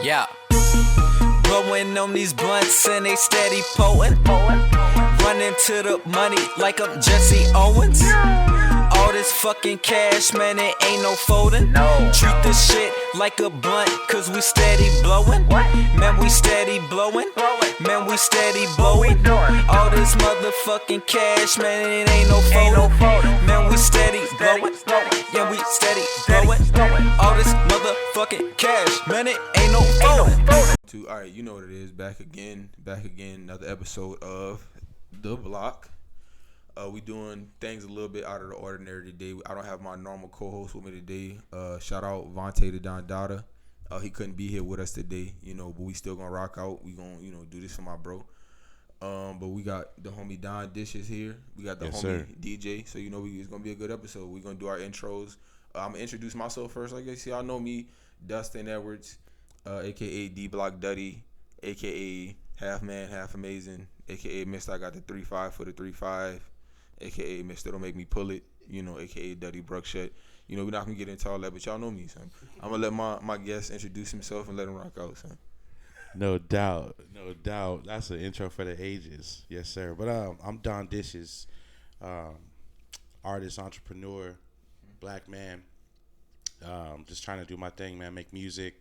Yeah. Blowin on these blunts and they steady potin'. Running to the money like I'm Jesse Owens. All this fucking cash, man, it ain't no folding. Treat this shit like a blunt, cause we steady blowin'. Man, we steady blowin'. Man, we steady blowin'. All this motherfucking cash, man, it ain't no folding. Man, we steady blowin'. Yeah, we steady blowin'. All this motherfucking cash, man, it ain't no folding. Alright, you know what it is. Back again. Another episode of The Block. We doing things a little bit out of the ordinary today. I don't have my normal co-host with me today. Shout out Vontae to Don Dada. He couldn't be here with us today, but we still gonna rock out. We gonna, do this for my bro. But we got the homie Don Dishes here. We got the homie sir. DJ. So it's gonna be a good episode. We're gonna do our intros. I'm gonna introduce myself first. I guess y'all know me, Dustin Edwards, aka D Block Dutty, aka Half Man, Half Amazing, aka Mr. I got the 3-5 for the 3-5, aka Mr. Don't Make Me Pull It, aka Dutty Bruckshut. We're not gonna get into all that, but y'all know me, son. I'm gonna let my guest introduce himself and let him rock out, son. No doubt. That's an intro for the ages. Yes, sir. But I'm Don Dishes, artist, entrepreneur, black man. Just trying to do my thing, man. Make music,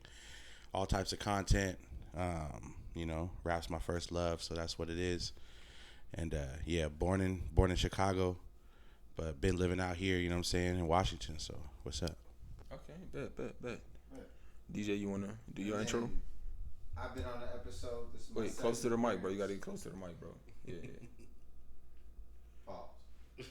all types of content. Rap's my first love, so that's what it is. And born in Chicago, but been living out here, in Washington. So what's up? Okay, bet. DJ, you wanna do your intro? I've been on the episode. This is Wait, close to the mic, bro. You gotta get close to the mic, bro. Yeah. Pause.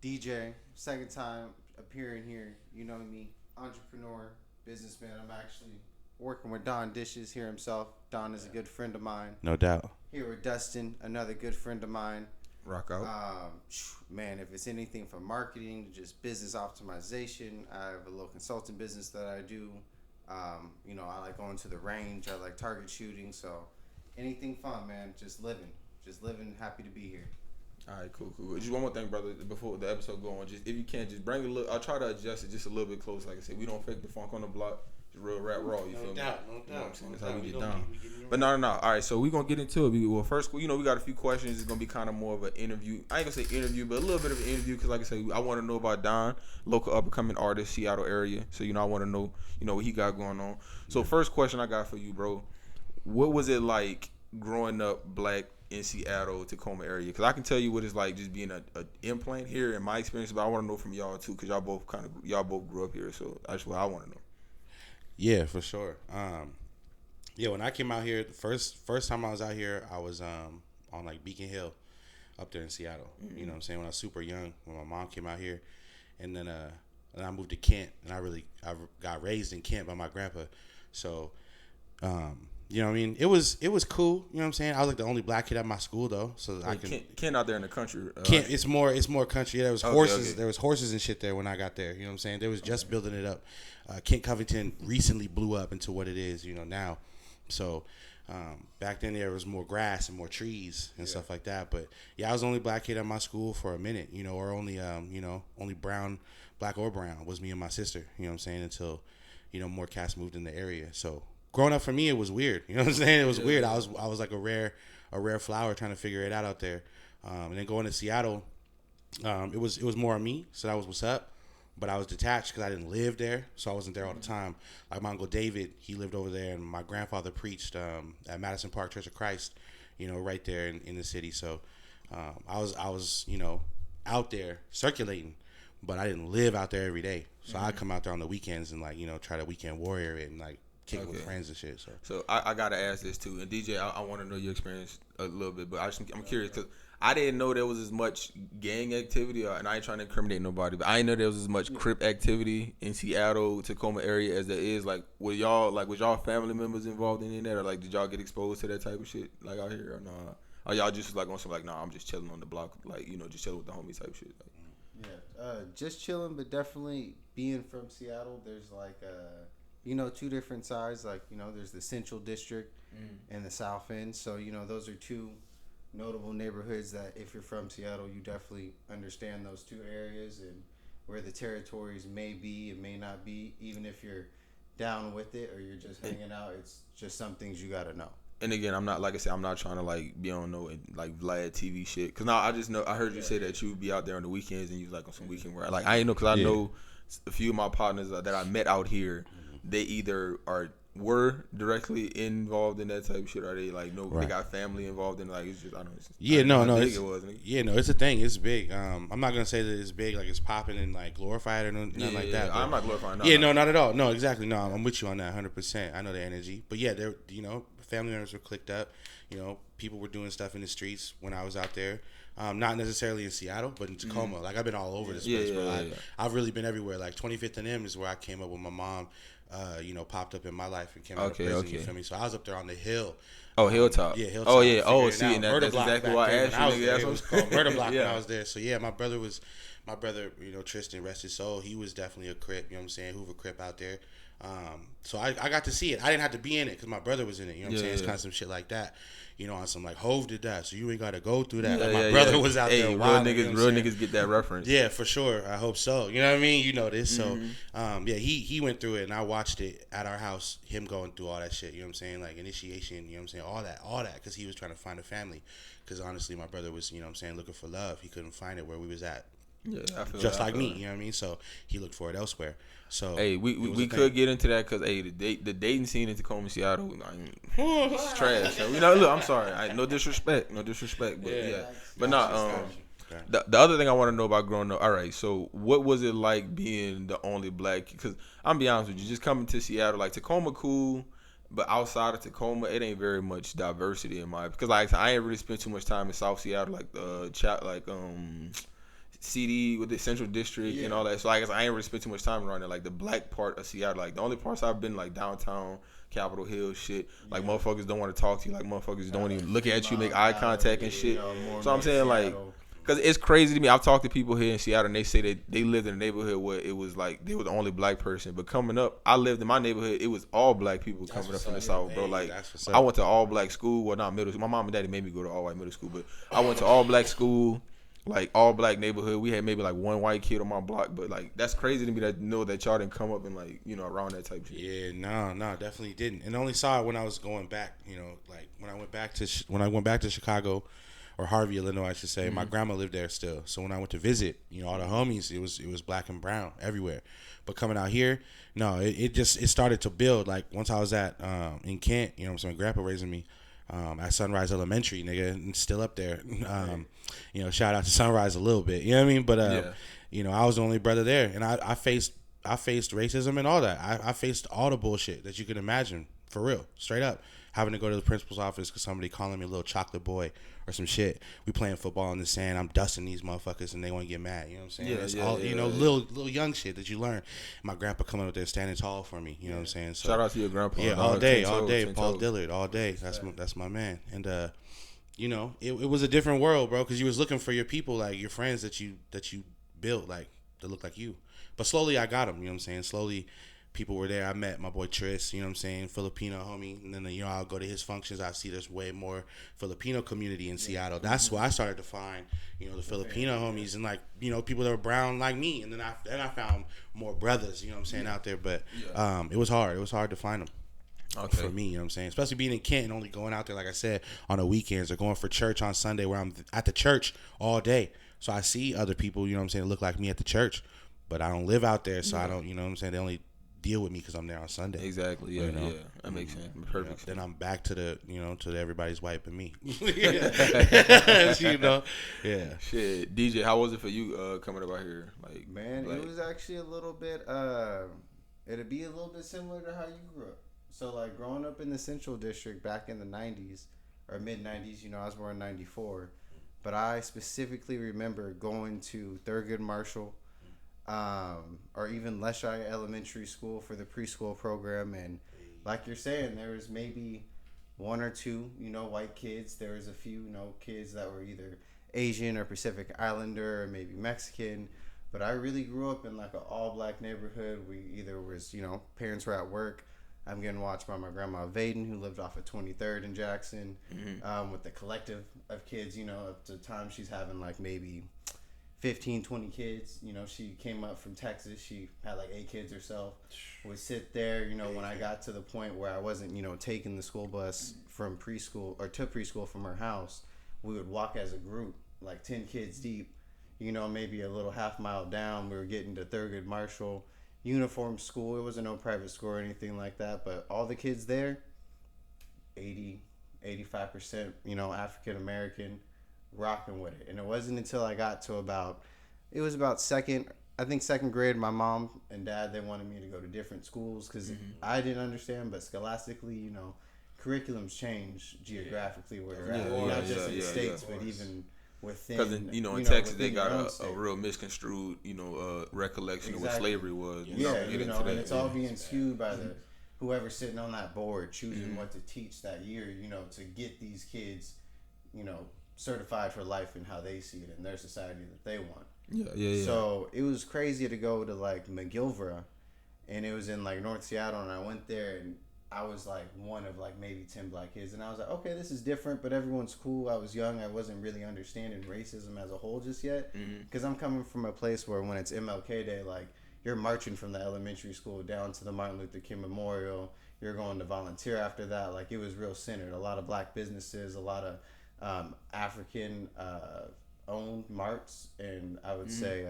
DJ, second time appearing here. You know me, entrepreneur, businessman. I'm actually working with Don Dishes here himself. Don is a good friend of mine. No doubt. Here with Dustin, another good friend of mine. Rock out. Man, if it's anything from marketing to just business optimization, I have a little consulting business that I do. I like going to the range. I like target shooting. So anything fun, man. Just living. Happy to be here. All right, cool. Just one more thing, brother, before the episode go on. Just if you can, just bring a little. I'll try to adjust it just a little bit closer. Like I said, we don't fake the funk on the block. Just real rap raw. You feel me? No doubt. You know what I'm saying? That's how we get down. But no. All right, so we're going to get into it. First, we got a few questions. It's going to be kind of more of an interview. I ain't going to say interview, but a little bit of an interview because, like I said, I want to know about Don, local up-and-coming artist, Seattle area. So, I want to know, what he got going on. So, first question I got for you, bro. What was it like growing up black in Seattle, Tacoma area? Because I can tell you what it's like just being an implant here in my experience, but I want to know from y'all, too, because y'all both grew up here. So, that's what I want to know. Yeah, for sure. When I came out here, the first time I was out here, I was on like Beacon Hill, up there in Seattle. Mm-hmm. You know what I'm saying? When I was super young, when my mom came out here, and then I moved to Kent, and I got raised in Kent by my grandpa. So, you know what I mean? It was cool. You know what I'm saying? I was like the only black kid at my school though, so I can. Kent out there in the country. Kent, it's more country. Yeah, there was horses. Okay. There was horses and shit there when I got there. You know what I'm saying? They was just building it up. Kent Covington recently blew up into what it is, now. So back then there was more grass and more trees and stuff like that. But yeah, I was the only black kid at my school for a minute, or only only brown, black or brown was me and my sister. You know what I'm saying? Until more cats moved in the area. So growing up for me, it was weird. You know what I'm saying? It was weird. I was like a rare flower trying to figure it out there. And then going to Seattle, it was more of me. So that was what's up. But I was detached because I didn't live there, so I wasn't there all the time. Like my Uncle David, he lived over there, and my grandfather preached at Madison Park Church of Christ, right there in the city. So I was out there circulating, but I didn't live out there every day. So I'd come out there on the weekends and try to weekend warrior it and kick it with friends and shit. So I gotta ask this too, and DJ, I want to know your experience a little bit, but I'm curious because I didn't know there was as much gang activity, and I ain't trying to incriminate nobody, but I didn't know there was as much Crip activity in Seattle, Tacoma area as there is. Like, was y'all family members involved in that, or did y'all get exposed to that type of shit out here, or nah? Or y'all just on some nah, I'm just chilling on the block, just chilling with the homies type shit. Just chilling, but definitely being from Seattle, there's two different sides. There's the Central District and the South End. So those are two notable neighborhoods that if you're from Seattle, you definitely understand those two areas and where the territories may be and may not be, even if you're down with it or you're just hanging out. It's just some things you gotta know. And again, I'm not, like I said, I'm not trying to like be on no like Vlad TV shit. Cause now I just know, I heard you say that you would be out there on the weekends and you was like on some weekend where like I ain't know, cause I know a few of my partners that I met out here, they either were directly involved in that type of shit, or they like they got family involved in, like it's just, I don't know. It's just, it's a thing. It's big. I'm not gonna say that it's big, like it's popping and like glorified or nothing like that. I'm not glorifying. Not at all. No, exactly. No, I'm with you on that 100%. I know the energy, but yeah, there, family members were clicked up. People were doing stuff in the streets when I was out there. Not necessarily in Seattle, but in Tacoma. Like I've been all over this place, bro. I've really been everywhere. Like 25th and M is where I came up with my mom. Popped up in my life and came out of prison. You feel me? So I was up there on the hill. Oh, Hilltop. Yeah, Hilltop. Oh yeah. Oh, see, and that's exactly why I asked you. It was called Murder Block when I was there. So yeah, my brother, Tristan, rest his soul. He was definitely a Crip. You know what I'm saying? Hoover Crip out there. So I got to see it. I didn't have to be in it because my brother was in it. You know what I'm saying? It's kind of some shit like that. On some like Hove did that, so you ain't got to go through that. My brother was out there. Real niggas get that reference. Yeah, for sure. I hope so. You know what I mean? You know this. So, he went through it, and I watched it at our house. Him going through all that shit. You know what I'm saying? Like initiation. You know what I'm saying? All that, because he was trying to find a family. Because honestly, my brother was, looking for love. He couldn't find it where we was at. Yeah, I feel just like me. You know what I mean? So he looked for it elsewhere. So we could get into that because the dating scene in Tacoma, Seattle, it's trash. So look, I'm sorry, no disrespect, but the other thing I want to know about growing up. All right, so what was it like being the only black? Because I'm be honest with you, just coming to Seattle, like Tacoma, cool, but outside of Tacoma, it ain't very much diversity in my. Because like I ain't really spent too much time in South Seattle, CD with the Central District and all that. So I guess I ain't really spent too much time around there. Like the black part of Seattle, like the only parts I've been like downtown, Capitol Hill shit. Like motherfuckers don't want to talk to you. Like motherfuckers don't even look at you, make eye contact and shit. So I'm saying like, cause it's crazy to me. I've talked to people here in Seattle and they say that they lived in a neighborhood where it was like they were the only black person. But coming up, I lived in my neighborhood. It was all black people coming up from the South, bro. Like I went to all black school. Well, not middle school. My mom and daddy made me go to all white middle school, but I went to all black school. Like all black neighborhood, we had maybe like one white kid on my block, but like that's crazy to me that that y'all didn't come up and like around that type of shit. Yeah, no, definitely didn't, and only saw it when I was going back. Like when I went back to Chicago or Harvey, Illinois, I should say. My grandma lived there still, so when I went to visit, all the homies, it was black and brown everywhere. But coming out here, no, it started to build. Like once I was at in Kent, so my grandpa raising me. At Sunrise Elementary, nigga, and still up there. Shout out to Sunrise a little bit. You know what I mean? But I was the only brother there, and I faced racism and all that. I faced all the bullshit that you can imagine, for real, straight up. Having to go to the principal's office because somebody calling me a little chocolate boy or some shit. We playing football in the sand. I'm dusting these motherfuckers and they want to get mad. You know what I'm saying? Little young shit that you learn. My grandpa coming up there standing tall for me. You know what I'm saying? So, shout out to your grandpa. Yeah, all day. Paul Dillard, all day. That's my man. And it was a different world, bro, because you was looking for your people, like your friends that you built, like that look like you. But slowly I got them. You know what I'm saying? Slowly. People were there. I met my boy Tris, you know what I'm saying, Filipino homie. And then, I'll go to his functions. I see there's way more Filipino community in Seattle. That's where I started to find, the Filipino homies and, like, people that were brown like me. And then I found more brothers, you know what I'm saying, out there. But it was hard. It was hard to find them for me, you know what I'm saying. Especially being in Kent and only going out there, like I said, on the weekends or going for church on Sunday where I'm at the church all day. So I see other people, you know what I'm saying, look like me at the church. But I don't live out there, so I don't, you know what I'm saying, they only deal with me because I'm there on Sunday. Exactly. Yeah, yeah. That makes sense. Perfect. Then I'm back to the to everybody's white but me. Yeah. Shit, DJ, how was it for you coming about here? Like, man, it was actually a little bit. It'd be a little bit similar to how you grew up. So like growing up in the Central District back in the '90s or mid '90s. I was born in '94, but I specifically remember going to Thurgood Marshall. Or even Leshire Elementary School for the preschool program, and like you're saying, there was maybe one or two, white kids. There was a few, kids that were either Asian or Pacific Islander or maybe Mexican. But I really grew up in like an all-black neighborhood. We either was, parents were at work. I'm getting watched by my grandma Vaden, who lived off of 23rd in Jackson, with the collective of kids. At the time she's having like maybe 15, 20 kids. You know, she came up from Texas. She had like 8 kids herself. Would sit there, you know, when I got to the point where I wasn't, you know, taking the school bus from preschool or to preschool from her house, we would walk as a group, like 10 kids deep, you know, maybe a little half mile down. We were getting to Thurgood Marshall uniform school. It wasn't no private school or anything like that, but all the kids there, 85%, you know, African American, rocking with it. And it wasn't until I got to about second grade, my mom and dad, they wanted me to go to different schools because I didn't understand, but scholastically, you know, curriculums change geographically where you're at. Not just in the States, but even within. Because, you know, in Texas, they got a real misconstrued, you know, recollection of what slavery was. You know, and it's all being skewed by the whoever's sitting on that board choosing what to teach that year, you know, to get these kids, you know, certified for life and how they see it in their society that they want. Yeah. So it was crazy to go to like McGilvra, and it was in like North Seattle, and I went there and I was like one of like maybe 10 black kids, and I was like, okay, this is different, but everyone's cool. I was young. I wasn't really understanding racism as a whole just yet, because I'm coming from a place where when it's MLK Day, like you're marching from the elementary school down to the Martin Luther King Memorial. You're going to volunteer after that. Like it was real centered. A lot of black businesses, a lot of African owned marts, and I would say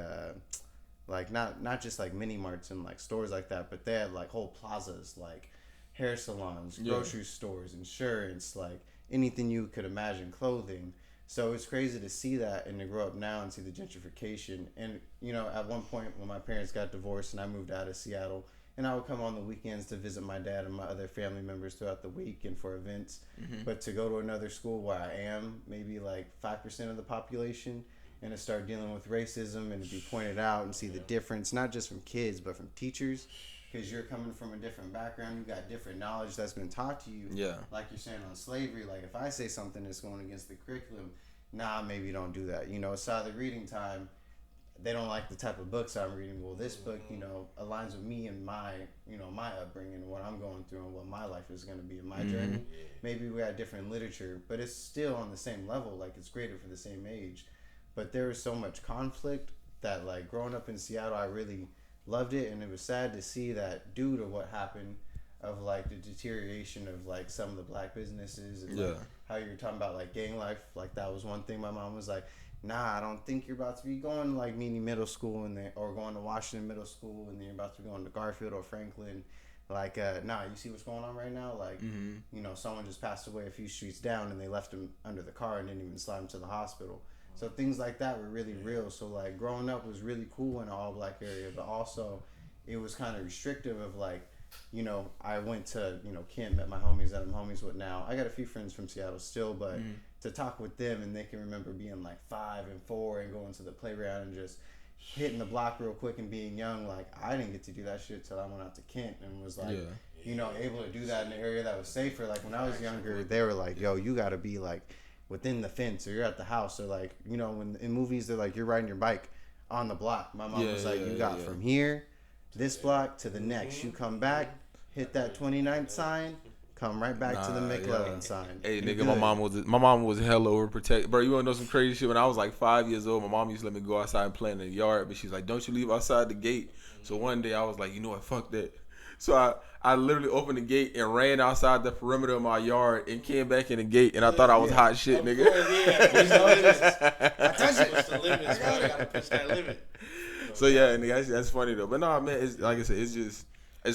like not just like mini marts and like stores like that, but they had like whole plazas, like hair salons, grocery stores, insurance, like anything you could imagine, clothing. So it's crazy to see that and to grow up now and see the gentrification. And you know, at one point when my parents got divorced and I moved out of Seattle, and I would come on the weekends to visit my dad and my other family members throughout the week and for events. But to go to another school where I am maybe like 5% of the population and to start dealing with racism and to be pointed out and see the difference, not just from kids, but from teachers, because you're coming from a different background. You got different knowledge that's been taught to you. Yeah. Like you're saying on slavery, like if I say something that's going against the curriculum, maybe don't do that. You know, it's either reading time. They don't like the type of books I'm reading. Well, this book, you know, aligns with me and my, you know, my upbringing and what I'm going through and what my life is going to be in my journey. Maybe we got different literature, but it's still on the same level. Like it's graded for the same age. But there was so much conflict that, like, growing up in Seattle, I really loved it. And it was sad to see that due to what happened of, like, the deterioration of, like, some of the black businesses and like, how you're talking about, like, gang life. Like, that was one thing my mom was like, I don't think you're about to be going to like Meany Middle School or going to Washington Middle School and then you're about to be going to Garfield or Franklin. Like, you see what's going on right now? Like, you know, someone just passed away a few streets down and they left him under the car and didn't even slide him to the hospital. So things like that were really real. So like growing up was really cool in an all black area, but also it was kind of restrictive of like, you know, I went to, you know, Kent, met my homies that I'm homies with now. I got a few friends from Seattle still, but to talk with them and they can remember being like 5 and 4 and going to the playground and just hitting the block real quick and being young. Like I didn't get to do that shit till I went out to Kent and was like, you know, able to do that in an area that was safer. Like when I was younger, they were like, yo, you got to be like within the fence or you're at the house. Or like, you know, when in movies they're like, you're riding your bike on the block. My mom was like, you got from here, this block to the next. You come back, hit that 29th sign, come right back to the McLovin sign. Hey, nigga, my mom was hella overprotective. Bro, you wanna know some crazy shit? When I was like 5 years old, my mom used to let me go outside and play in the yard, but she's like, don't you leave outside the gate. So one day I was like, you know what, fuck that. So I literally opened the gate and ran outside the perimeter of my yard and came back in the gate, and I thought I was hot shit, nigga. I touched it. Push the limits, bro. I gotta push that limit. So yeah, nigga, that's funny though. But no, man, it's like I said, it's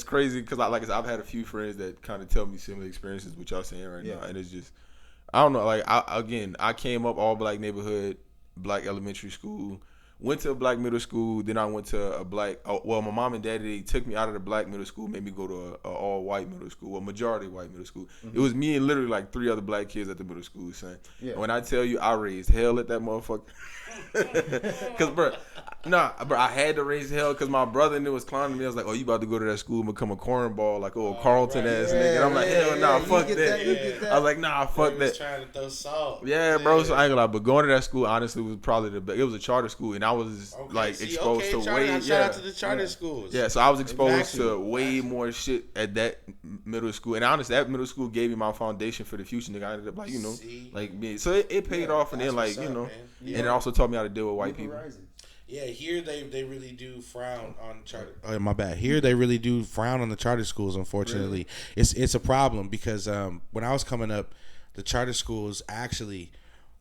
crazy because like I said, I've had a few friends that kind of tell me similar experiences what y'all saying right now, and it's just, I don't know. Like I came up all black neighborhood, black elementary school. Went to a black middle school, then I went to a black. Well, my mom and daddy, they took me out of the black middle school, made me go to a all white middle school, a majority white middle school. It was me and literally like 3 other black kids at the middle school. Son, when I tell you, I raised hell at that motherfucker. Cause bro, I had to raise hell because my brother and it was clowning me. I was like, oh, you about to go to that school and become a cornball, like Carlton ass nigga. And I'm like, hell nah, fuck that. I was like, nah, fuck that. Trying to throw salt. Yeah, bro. So I ain't gonna lie, but going to that school honestly was probably the best. It was a charter school, and I was exposed to way. Shout out to the charter schools. Yeah, so I was exposed to way more shit at that middle school, and honestly, that middle school gave me my foundation for the future. Nigga, I ended up like so it paid off, and then like and it also taught me how to deal with white people. Yeah, here they really do frown on charter. Oh, my bad. Here they really do frown on the charter schools. Unfortunately, it's a problem because when I was coming up, the charter schools actually,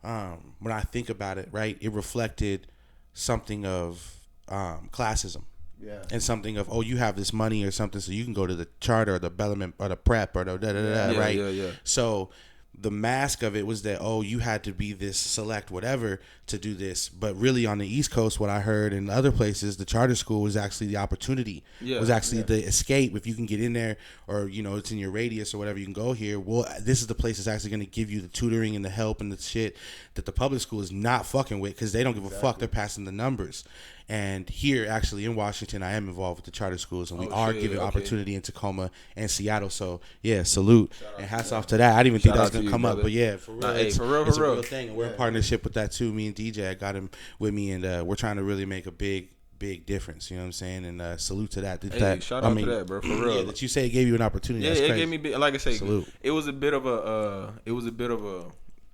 when I think about it, right, it reflected something of classism. Yeah. And something of, oh, you have this money or something, so you can go to the charter or the Bellarmine or the prep or the Yeah, right? yeah. So the mask of it was that, oh, you had to be this select whatever to do this. But really on the East Coast, what I heard in other places, the charter school was actually the opportunity. Yeah, was actually the escape. If you can get in there or, you know, it's in your radius or whatever, you can go here. Well, this is the place that's actually going to give you the tutoring and the help and the shit that the public school is not fucking with because they don't give a fuck. They're passing the numbers. And here, actually, in Washington, I am involved with the charter schools, and we are giving opportunity in Tacoma and Seattle. So, yeah, salute. And hats off to that. I didn't even think that was going to come up, but yeah, for real. It's a real thing. And we're in partnership with that, too. Me and DJ, I got him with me, and we're trying to really make a big difference. You know what I'm saying? And salute to that. Shout out to that, bro. For real. Yeah, that you say it gave you an opportunity. Yeah, That's it crazy. gave me, like I say, salute. It was a bit of a,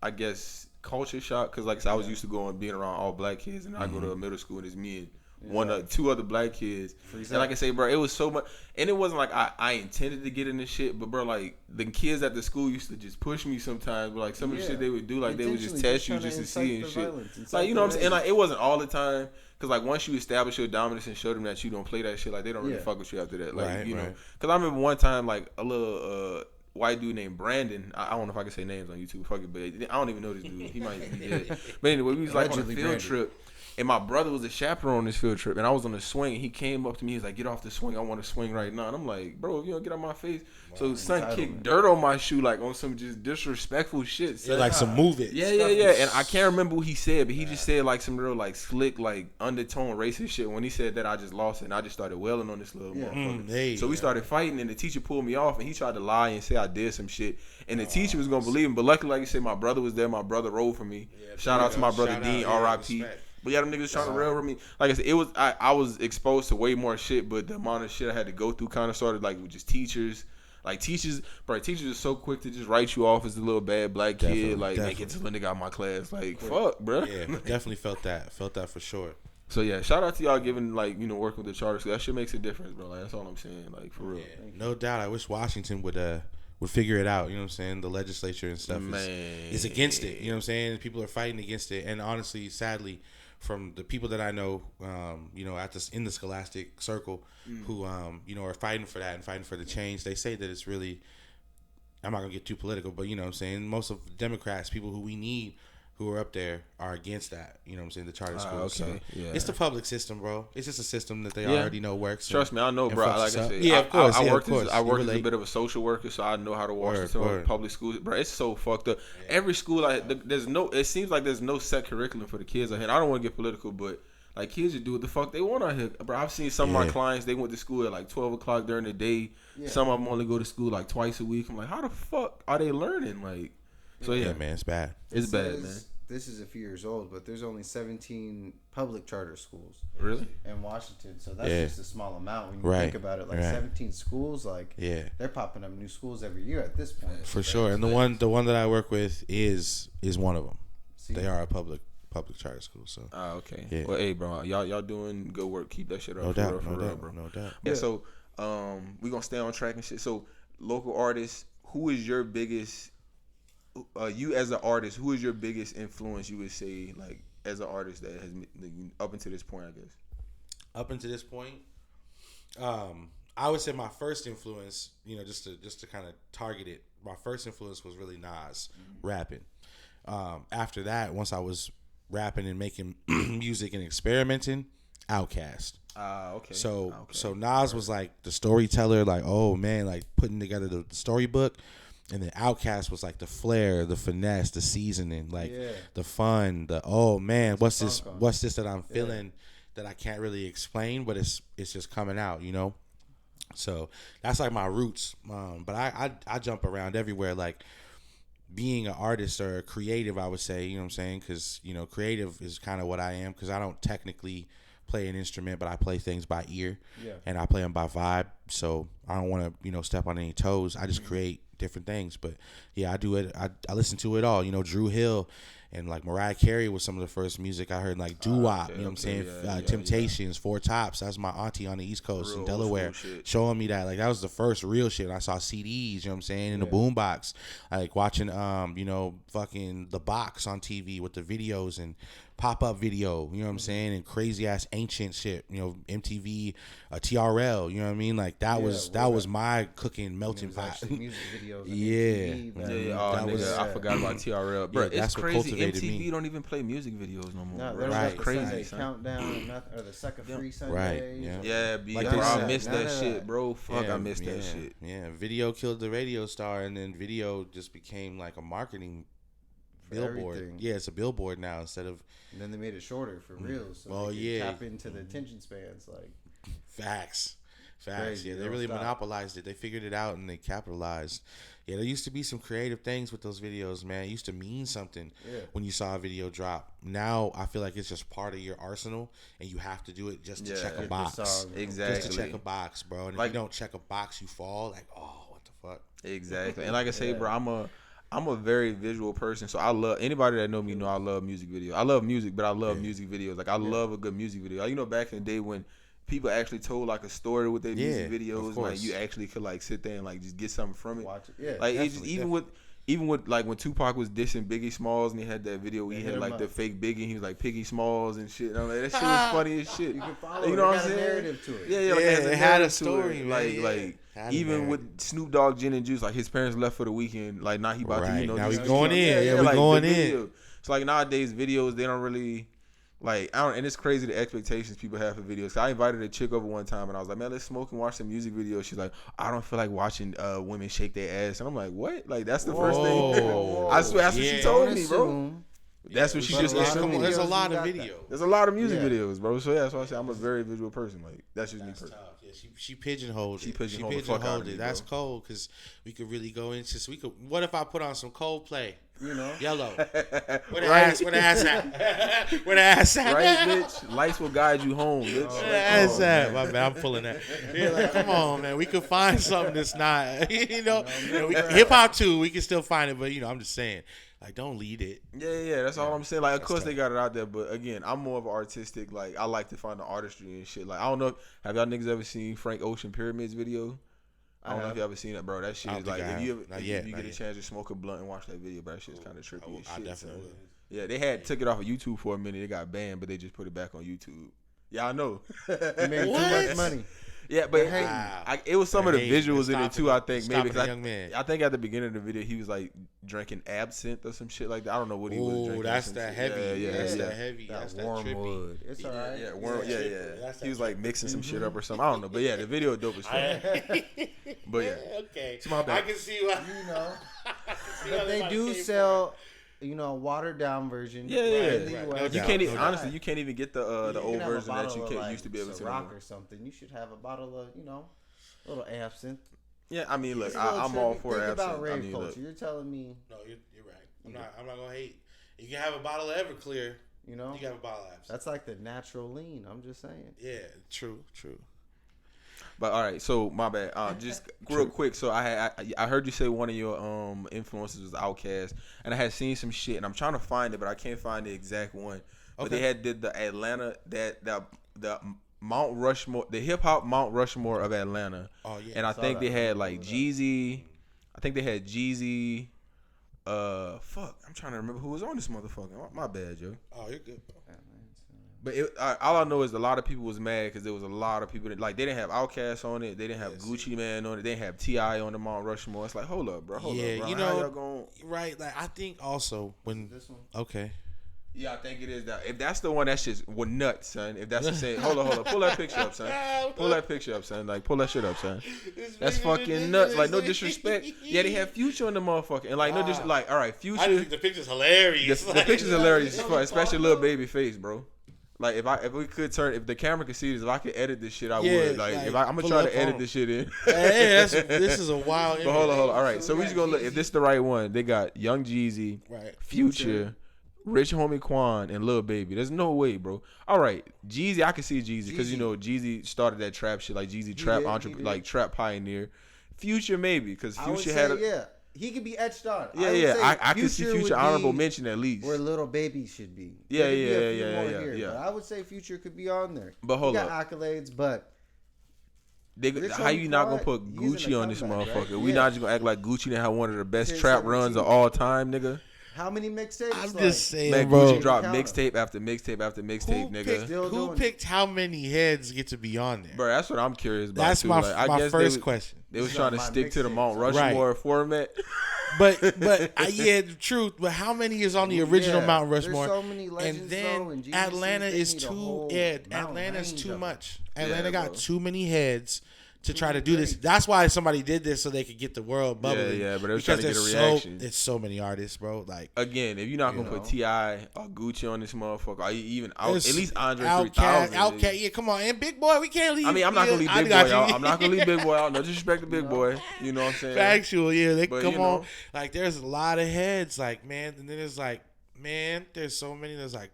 I guess, culture shock because, like I said, I was used to being around all black kids, and I go to a middle school and it's me and two other black kids. And like I say, bro, it was so much, and it wasn't like I intended to get in this shit, but bro, like the kids at the school used to just push me sometimes. But like some of the shit they would do, like they would just test you just to see and shit. Like, you know what I'm saying? And like it wasn't all the time. Cause like once you establish your dominance and show them that you don't play that shit, like they don't really fuck with you after that. Like know, cause I remember one time like a little white dude named Brandon. I don't know if I can say names on YouTube. Fuck it, but I don't even know this dude. He might be dead. But anyway, we was like on a field trip. And my brother was a chaperone on this field trip, and I was on the swing, and he came up to me. He's like, "Get off the swing. I want to swing right now." And I'm like, "Bro, if you don't get out my face." So son kicked dirt on my shoe, like on some just disrespectful shit. So, like some move it. Yeah. And I can't remember what he said, but he just said like some real like slick, like undertone racist shit. When he said that, I just lost it, and I just started wailing on this little motherfucker. So we started fighting, and the teacher pulled me off, and he tried to lie and say I did some shit, and the teacher was gonna believe him. But luckily, like you said, my brother was there. My brother rolled for me. Shout out to my brother Dean, R.I.P. But yeah, them niggas trying to rail with me. Like I said, it was I was exposed to way more shit, but the amount of shit I had to go through kind of started like with just teachers. Like teachers are so quick to just write you off as a little bad black kid. Like make it to the nigga out my class. Like fuck, bro. Yeah, definitely felt that for sure. So yeah, shout out to y'all giving like working with the charter school. That shit makes a difference, bro. Like that's all I'm saying. Like for real. Yeah, no doubt. I wish Washington would figure it out. You know what I'm saying? The legislature and stuff is against it. You know what I'm saying? People are fighting against it, and honestly, sadly, from the people that I know, in the scholastic circle, who are fighting for that and fighting for the change, they say that it's really, I'm not gonna get too political, but you know what I'm saying, most of the Democrats, people who we need, who are up there, are against that. You know what I'm saying? The charter schools. Okay. So it's the public system, bro. It's just a system that they already know works. Trust me, I know, bro. Like I said, of course. I worked as a bit of a social worker, so I know how to watch the public schools. Bro, it's so fucked up. Yeah. Every school, it seems like there's no set curriculum for the kids out here. And I don't want to get political, but like kids just do what the fuck they want out here. Bro, I've seen some of my clients, they went to school at like 12 o'clock during the day. Yeah. Some of them only go to school like twice a week. I'm like, how the fuck are they learning? Like, so yeah man, it's bad. It's bad, man. This is a few years old, but there's only 17 public charter schools. Really? In Washington. So that's just a small amount when you think about it. Like 17 schools, like they're popping up new schools every year at this point. For sure. And the one that I work with is one of them. See? They are a public charter school. So okay. Yeah. Well, hey, bro, y'all doing good work. Keep that shit up. No doubt, bro. No doubt. Yeah. So we gonna stay on track and shit. So local artists, who is your biggest? You as an artist, who is your biggest influence? You would say, like, as an artist that has up until this point, I guess. Up until this point, I would say my first influence, just to kind of target it. My first influence was really Nas rapping. After that, once I was rapping and making music and experimenting, Outkast. Okay. So Nas was like the storyteller, like, oh man, like putting together the storybook. And then Outkast was like the flair, the finesse, the seasoning, like the fun, the oh man, what's this that I'm feeling that I can't really explain, but it's just coming out, So that's like my roots. But I jump around everywhere, like being an artist or a creative, I would say, you know what I'm saying? Because creative is kind of what I am, because I don't technically play an instrument, but I play things by ear, and I play them by vibe. So I don't want to step on any toes. I just create different things. But yeah, I do it. I listen to it all. You know, Drew Hill and like Mariah Carey was some of the first music I heard, like doo-wop, you know what I'm saying? Temptations, Four Tops. That was my auntie on the East Coast in Delaware showing me that. Like, that was the first real shit. And I saw CDs, you know what I'm saying, in the boombox. Like, watching, you know, fucking The Box on TV with the videos and pop-up video, you know what I'm saying, and crazy-ass ancient shit, you know, MTV, TRL, you know what I mean? Like, that was my cooking melting pot. Music videos I forgot about TRL. Bro, it's crazy. MTV me. Don't even play music videos no more. No, bro. right. Crazy. Countdown or the Sucker Free Sundays. Right. Yeah, Like bro, I said, missed that shit, bro. Fuck, I missed that shit. Yeah, video killed the radio star, and then video just became like a marketing billboard. Everything. Yeah, it's a billboard now instead of. And then they made it shorter for real, so they could tap into the attention spans. Like Facts. Crazy, Yeah, they really monopolized it. They figured it out and they capitalized. Yeah, there used to be some creative things with those videos, man. It used to mean something when you saw a video drop. Now I feel like it's just part of your arsenal, and you have to do it just to check a box. Exactly. Just to check a box, bro. And like, if you don't check a box, you fall. Like, oh, what the fuck? Exactly. And like I say, bro, I'm a very visual person, so I love anybody that know me know I love music videos. I love music, but I love music videos. Like I love a good music video. Like, you know, back in the day when people actually told like a story with their music videos, like you actually could like sit there and like just get something from it. Watch it. Yeah, like it's just, even with like when Tupac was dissing Biggie Smalls and he had that video where he had like the fake Biggie, he was like Piggy Smalls and shit. And I'm like, that shit was funny as shit. You can follow. You know what I'm saying? saying? Narrative to it. Yeah, like it had a story, man. Like even with Snoop Dogg, Gin and Juice, like his parents left for the weekend. Like now he about to, you know, now we going in. Yeah, we like, going in. So like nowadays videos, they don't really. Like, and it's crazy the expectations people have for videos. I invited a chick over one time and I was like, man, let's smoke and watch some music videos. She's like, I don't feel like watching women shake their ass. And I'm like, what? Like, that's the first thing. I swear, that's what she told me, bro. That's what she just assumed. There's a lot of videos. There's a lot of music videos, bro. So yeah, that's why I say I'm a very visual person. Like, that's just me personally. Yeah, she pigeonholed it. She pigeonholed the fuck out of me, That's cold because we could really go into. So what if I put on some Coldplay? You know, Yellow. Where the ass at? Where the ass at? Right, bitch. Lights will guide you home, bitch. Where the ass at? My bad, I'm pulling that. Yeah, like, come on, man. We could find something that's not, hip hop too. We can still find it, but I'm just saying. Like, don't lead it. Yeah, that's all I'm saying. Like, of course they got it out there, but again, I'm more of an artistic. Like, I like to find the artistry and shit. Like, I don't know, have y'all niggas ever seen Frank Ocean Pyramids video? I don't know if you ever seen that, bro. That shit is like, if you get a chance to smoke a blunt and watch that video, bro, that shit's kind of trippy as shit. I definitely would. Yeah, they took it off of YouTube for a minute. It got banned, but they just put it back on YouTube. Yeah, I know. You made too much money. Yeah, but it was some of the visuals in it too. I think maybe I think at the beginning of the video he was like drinking absinthe or some shit like that. I don't know what he was drinking. That's that heavy. Yeah, that's that heavy. That's that wormwood. It's alright. Yeah. He was like mixing some shit up or something. I don't know, but yeah, the video dope as fuck. But yeah, okay. So my bad. I can see why. But they do sell. A watered down version. Yeah. You can't even, honestly, you can't even get the old version that you used to be able to. Rock or something. You should have a bottle of little absinthe. Yeah, I mean, look, I'm all for absinthe. Think about rave culture. You're telling me. No, you're right. I'm not gonna hate. You can have a bottle of Everclear. You can have a bottle of absinthe. That's like the natural lean. I'm just saying. Yeah, true. But all right, so my bad. Just real quick. So I heard you say one of your influences was Outkast, and I had seen some shit, and I'm trying to find it, but I can't find the exact one. But they did the Atlanta the Mount Rushmore, the hip hop Mount Rushmore of Atlanta. Oh yeah. And I think they had like Jeezy. I think they had Jeezy. Fuck, I'm trying to remember who was on this motherfucker. My bad, Joe. Oh, you're good, bro. But all I know is a lot of people was mad because there was a lot of people that, like, they didn't have Outkast on it, they didn't have Gucci Mane on it, they didn't have T.I. on the Mount Rushmore. It's like, hold up, bro. How y'all going? Right? Like, I think also when this one. Okay. Yeah, I think it is that. If that's the one, that's just nuts, son. If that's the same, hold on, pull that picture up, son. Pull that picture up, son. Like, pull that shit up, son. That's fucking nuts. Like, no disrespect. Yeah, they have Future on the motherfucker, and like, no disrespect. Like, all right, Future. I think the picture's hilarious. The picture's hilarious, especially little baby face, bro. Like, if the camera could see this, if I could edit this shit, I would. Like, I'm gonna try to edit this shit in. Hey, this is a wild. But hold on. All right, so we just gonna look. If this is the right one, they got Young Jeezy, Future, Rich Homie Quan, and Lil Baby. There's no way, bro. All right, Jeezy, I can see Jeezy because Jeezy started that trap shit, like Jeezy trap trap pioneer. Future maybe because I would Future say, had a yeah. He could be etched on. yeah, would yeah. say I can see would Future be honorable mention at least. where Little Baby should be. Yeah, There could be yeah, a few yeah, more yeah, here, yeah. But I would say Future could be on there. But hold he up. got accolades, but How you not gonna put He's in Gucci the on this comeback, motherfucker? right? We Yeah. not just gonna act like Gucci didn't have one of the best 10, trap runs of 17. all time, nigga. how many mixtapes? I'm like, just saying, Man, bro. Gucci dropped Count 'em. mixtape after mixtape after mixtape, nigga. Still Who doing picked how many heads get to be on there? Bro, that's what I'm curious about. That's too. my Like, I my guess first question. They was These trying are to my stick to the mixtapes. Mount Right. Rushmore format. But yeah, the truth. But how many is on the original Yeah, Mount there's Rushmore? so many legends, And though, then and geniuses, Atlanta they is need a too. whole Yeah, mountain Atlanta's range too of much. Yeah, Atlanta got bro. too many heads to try to many do this. greats. That's why somebody did this so they could get the world bubbling. Yeah, but they was because trying to get a there's reaction. there's so many artists, bro. Like Again, if you're not gonna You put know. Ti or Gucci on this motherfucker, or even at there's least Andre Outkast, 3000. Outkast. Yeah, come on, and Big Boy, we can't leave. I mean, I'm not gonna leave I Big got Boy you. out. I'm not gonna leave Big Boy out. No disrespect to Big Boy. You know what I'm saying? Factual, yeah. They But, come you on. know. Like, there's a lot of heads, like, man. And then there's like, man, there's so many. There's like,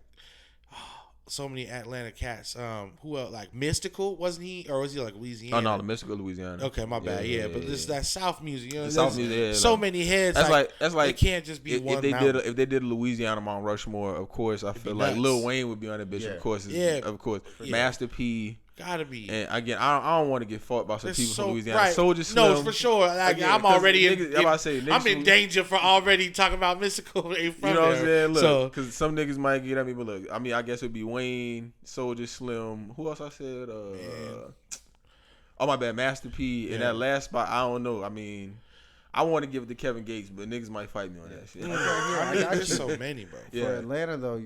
so many Atlanta cats. Who else? Like Mystical, wasn't he? Or was he like Louisiana? Oh no, the Mystical Louisiana. Okay, my bad. Yeah, but this that South music. You know, The South there's music, yeah, so like- many heads. That's like they can't just be one. if they mountain. if they did Louisiana Mount Rushmore, of course I feel be like nuts. Lil Wayne would be on that bitch. Yeah. Of course, Yeah. of course. Yeah. Master P. Gotta be. And again, I don't want to get fought by some There's people so- from Louisiana. right. Soulja Slim. No, for sure. Like, Again, I'm 'cause already niggas- I'm about to say, niggas I'm in who- danger for already talking about Mystical. Ain't from You know what I'm there. saying? Look, So because some niggas might get at me, but look, I mean, I guess it'd be Wayne, Soulja Slim. Who else I said? Oh my bad, Master P. In Yeah. that last spot, I don't know. I mean, I want to give it to Kevin Gates, but niggas might fight me on that shit. I mean, got there's you. so many, bro. Yeah. For Atlanta though,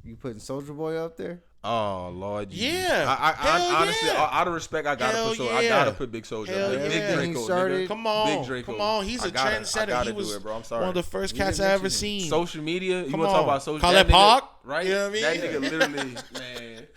you putting Soldier Boy up there? Oh Lord, Yeah. I Hell honestly, yeah. out of respect, I gotta Hell put yeah. I gotta put Big Soulja. Hell Big yeah. Draco, He started- nigga. Come on, Big Draco. come on. He's I a gotta- trendsetter. I gotta He was do it, bro. I'm sorry. one of the first We cats didn't I ever mention seen. Social media. You Come want to talk on. about social? Call that that nigga, Pac? right? You know what I mean? That nigga literally, man.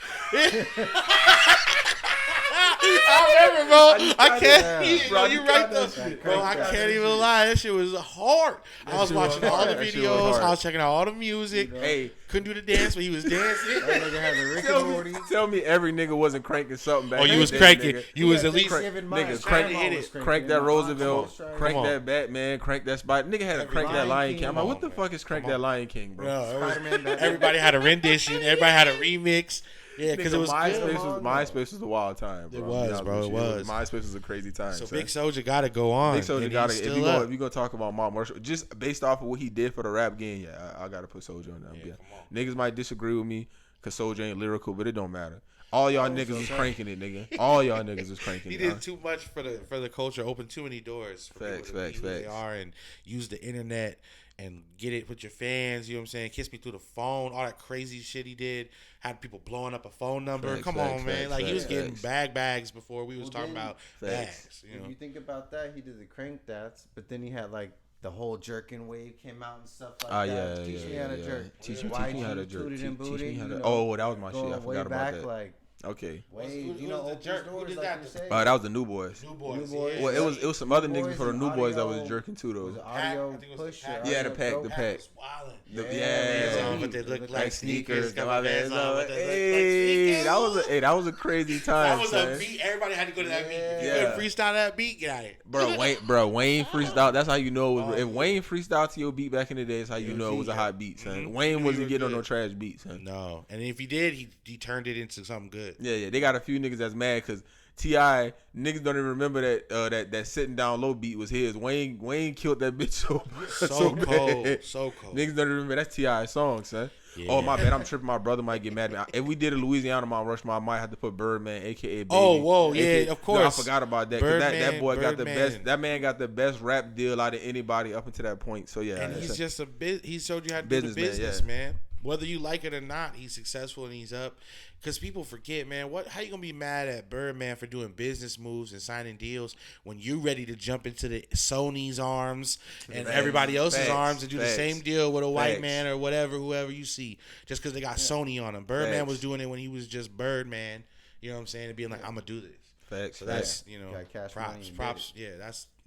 I remember, bro. I can't. Yeah. Bro, you right though, that shit. bro. I Crank can't that even lie. That shit was hard. I was shit was watching all the hard. That shit was videos. hard. I was checking out all the music. Hey, Couldn't do the dance, but he was dancing. That nigga had the Rick and Morty. tell me every nigga wasn't cranking something back. Oh, in you the was day, cranking. nigga. You was at least. Nigga, crank that Roosevelt, crank Come on. that Batman, crank that Spider. Nigga had to crank that Lion Lion King. King. I'm like, Come what on, the man. fuck is crank that Lion King, bro? Bro, it was- Spider-Man, Batman. everybody had a rendition. Everybody had a remix. Yeah, because it was good. MySpace was a wild time, bro. It I'll be was, honest bro, with it you. was. MySpace was a crazy time. So son. Big Soulja got to go on. Big Soulja and got he's it. If still up. you gonna talk about Mount Rushmore, just based off of what he did for the rap game, yeah, I gotta put Soulja on that. Yeah, Yeah. come on. Niggas might disagree with me because Soulja ain't lyrical, but it don't matter. All y'all niggas was cranking it, nigga. All y'all niggas was cranking He it. did too much for the culture. Opened too many doors for Facts, people to facts, be who they facts. are and use the internet and get it with your fans. You know what I'm saying? Kiss me through the phone. All that crazy shit he did. Had people blowing up a phone number. Facts, Come facts, on, man. facts, Like he was facts, getting facts. bags before we was Well, talking then- about Facts. bags. You If know. you think about that, he did the crank that's, but then he had like the whole jerking wave came out and stuff like Ah, that. yeah, Teach yeah, me how to yeah. jerk. Teach me YG, how to jerk. Tooted and Teach me Booted, how to. you know, Oh, that was my shit. I going way forgot about back, that. like Okay. way, Who you know, was the open jerk? Who doors did like that? you say. That was the New Boys. New boys. Boys. Yeah. Well, it was some other niggas Boys before the and New Boys that was Audio- jerking too, Was though. it Pack, audio I think it was push the Pack. or Yeah, the audio Pack, dope? the Pack Pack. was wildin'. Yeah. But they look Like like sneakers. Got my my bands on. But they look like Hey, sneakers. that was a crazy time. That was son. a beat. Everybody had to go to that beat. If you Yeah. couldn't freestyle that beat, get out of here. Wayne freestyle. That's how you know it was. Oh, If Wayne freestyle to your beat back in the day, that's how you know it was a hot beat, son. Mhm. Wayne He wasn't was getting on good. no trash beat, son. No, and if he did, he turned it into something good. Yeah. They got a few niggas that's mad because T.I. niggas don't even remember that sitting down low beat was his. Wayne killed that bitch so Cold, bad. so cold. Niggas don't even remember that's T.I.'s song, son. Yeah. Oh my bad, I'm tripping. My brother might get mad at me. If we did a Louisiana Mount Rushmore, I might have to put Birdman, aka Baby. Oh, whoa, yeah, AKA of course. I forgot about that. 'Cause that Birdman, boy got the Birdman. best. That man got the best rap deal out of anybody up until that point. So yeah, And he's that's- just he showed you how to do the Businessman, business, yeah. man. Whether you like it or not, he's successful and he's up. Because people forget, man, how you gonna be mad at Birdman for doing business moves and signing deals when you ready to jump into the Sony's arms and Facts, everybody else's facts, arms and do facts, the same deal with a white facts. man or whoever you see, just because they got Sony on him. Birdman Facts. was doing it when he was just Birdman. You know what I'm saying? And being like, I'm gonna do this. facts. So Facts. that's you know Got cash money and props. did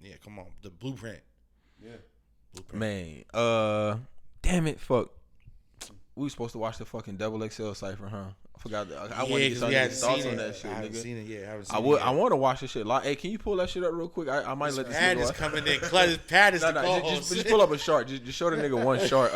Yeah, come on, the blueprint. Yeah. Blueprint. Man, damn it, fuck. We were supposed to watch the fucking Double XL cypher, huh? I forgot. I Yeah, want to 'cause get we hadn't thoughts seen on it. that shit, I haven't nigga. seen it yet. I want to watch this shit. Like, hey, can you pull that shit up real quick? I might let this Pad nigga is watch. coming in. Pad is the co-host. Just pull up a short. Just show the nigga one short.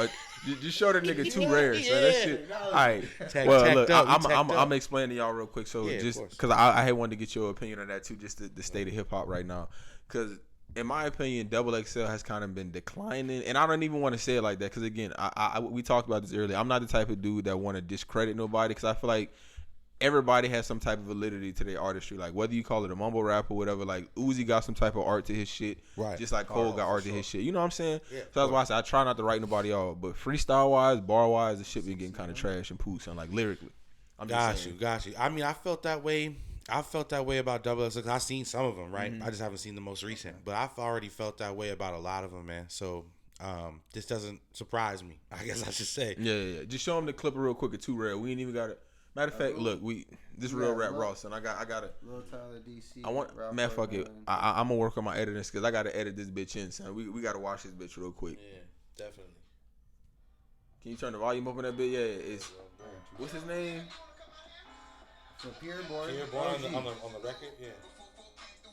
Just show the nigga two rares. So that shit. All right. Well, look, I'm explaining to y'all real quick. So just because I had wanted to get your opinion on that too, just the state of hip hop right now. Because in my opinion, Double XL has kind of been declining, and I don't even want to say it like that. Because again, we talked about this earlier. I'm not the type of dude that want to discredit nobody. Because I feel like everybody has some type of validity to their artistry. Like whether you call it a mumble rap or whatever, like Uzi got some type of art to his shit. Right. Just like Cole got art to his shit. You know what I'm saying? Yeah, so that's why I said I try not to write nobody off. But freestyle wise, bar wise, the shit been getting kind of trash and poo. Sound like lyrically. Got you. I mean, I felt that way about Double XL. I've seen some of them, right? I just haven't seen the most recent. But I've already felt that way about a lot of them, man. So this doesn't surprise me, I guess I should say. Yeah. Just show them the clip real quick of 2 Rare. We ain't even got it. Matter of fact, look, this real rap Ross, and I got it. Lil Tyler DC. I want, man, fuck it. I'm gonna work on my editing because I gotta edit this bitch in, son. We gotta watch this bitch real quick. Yeah, definitely. Can you turn the volume up on that bit? Yeah, it's what's his name? So Pierre Boy on the record, yeah.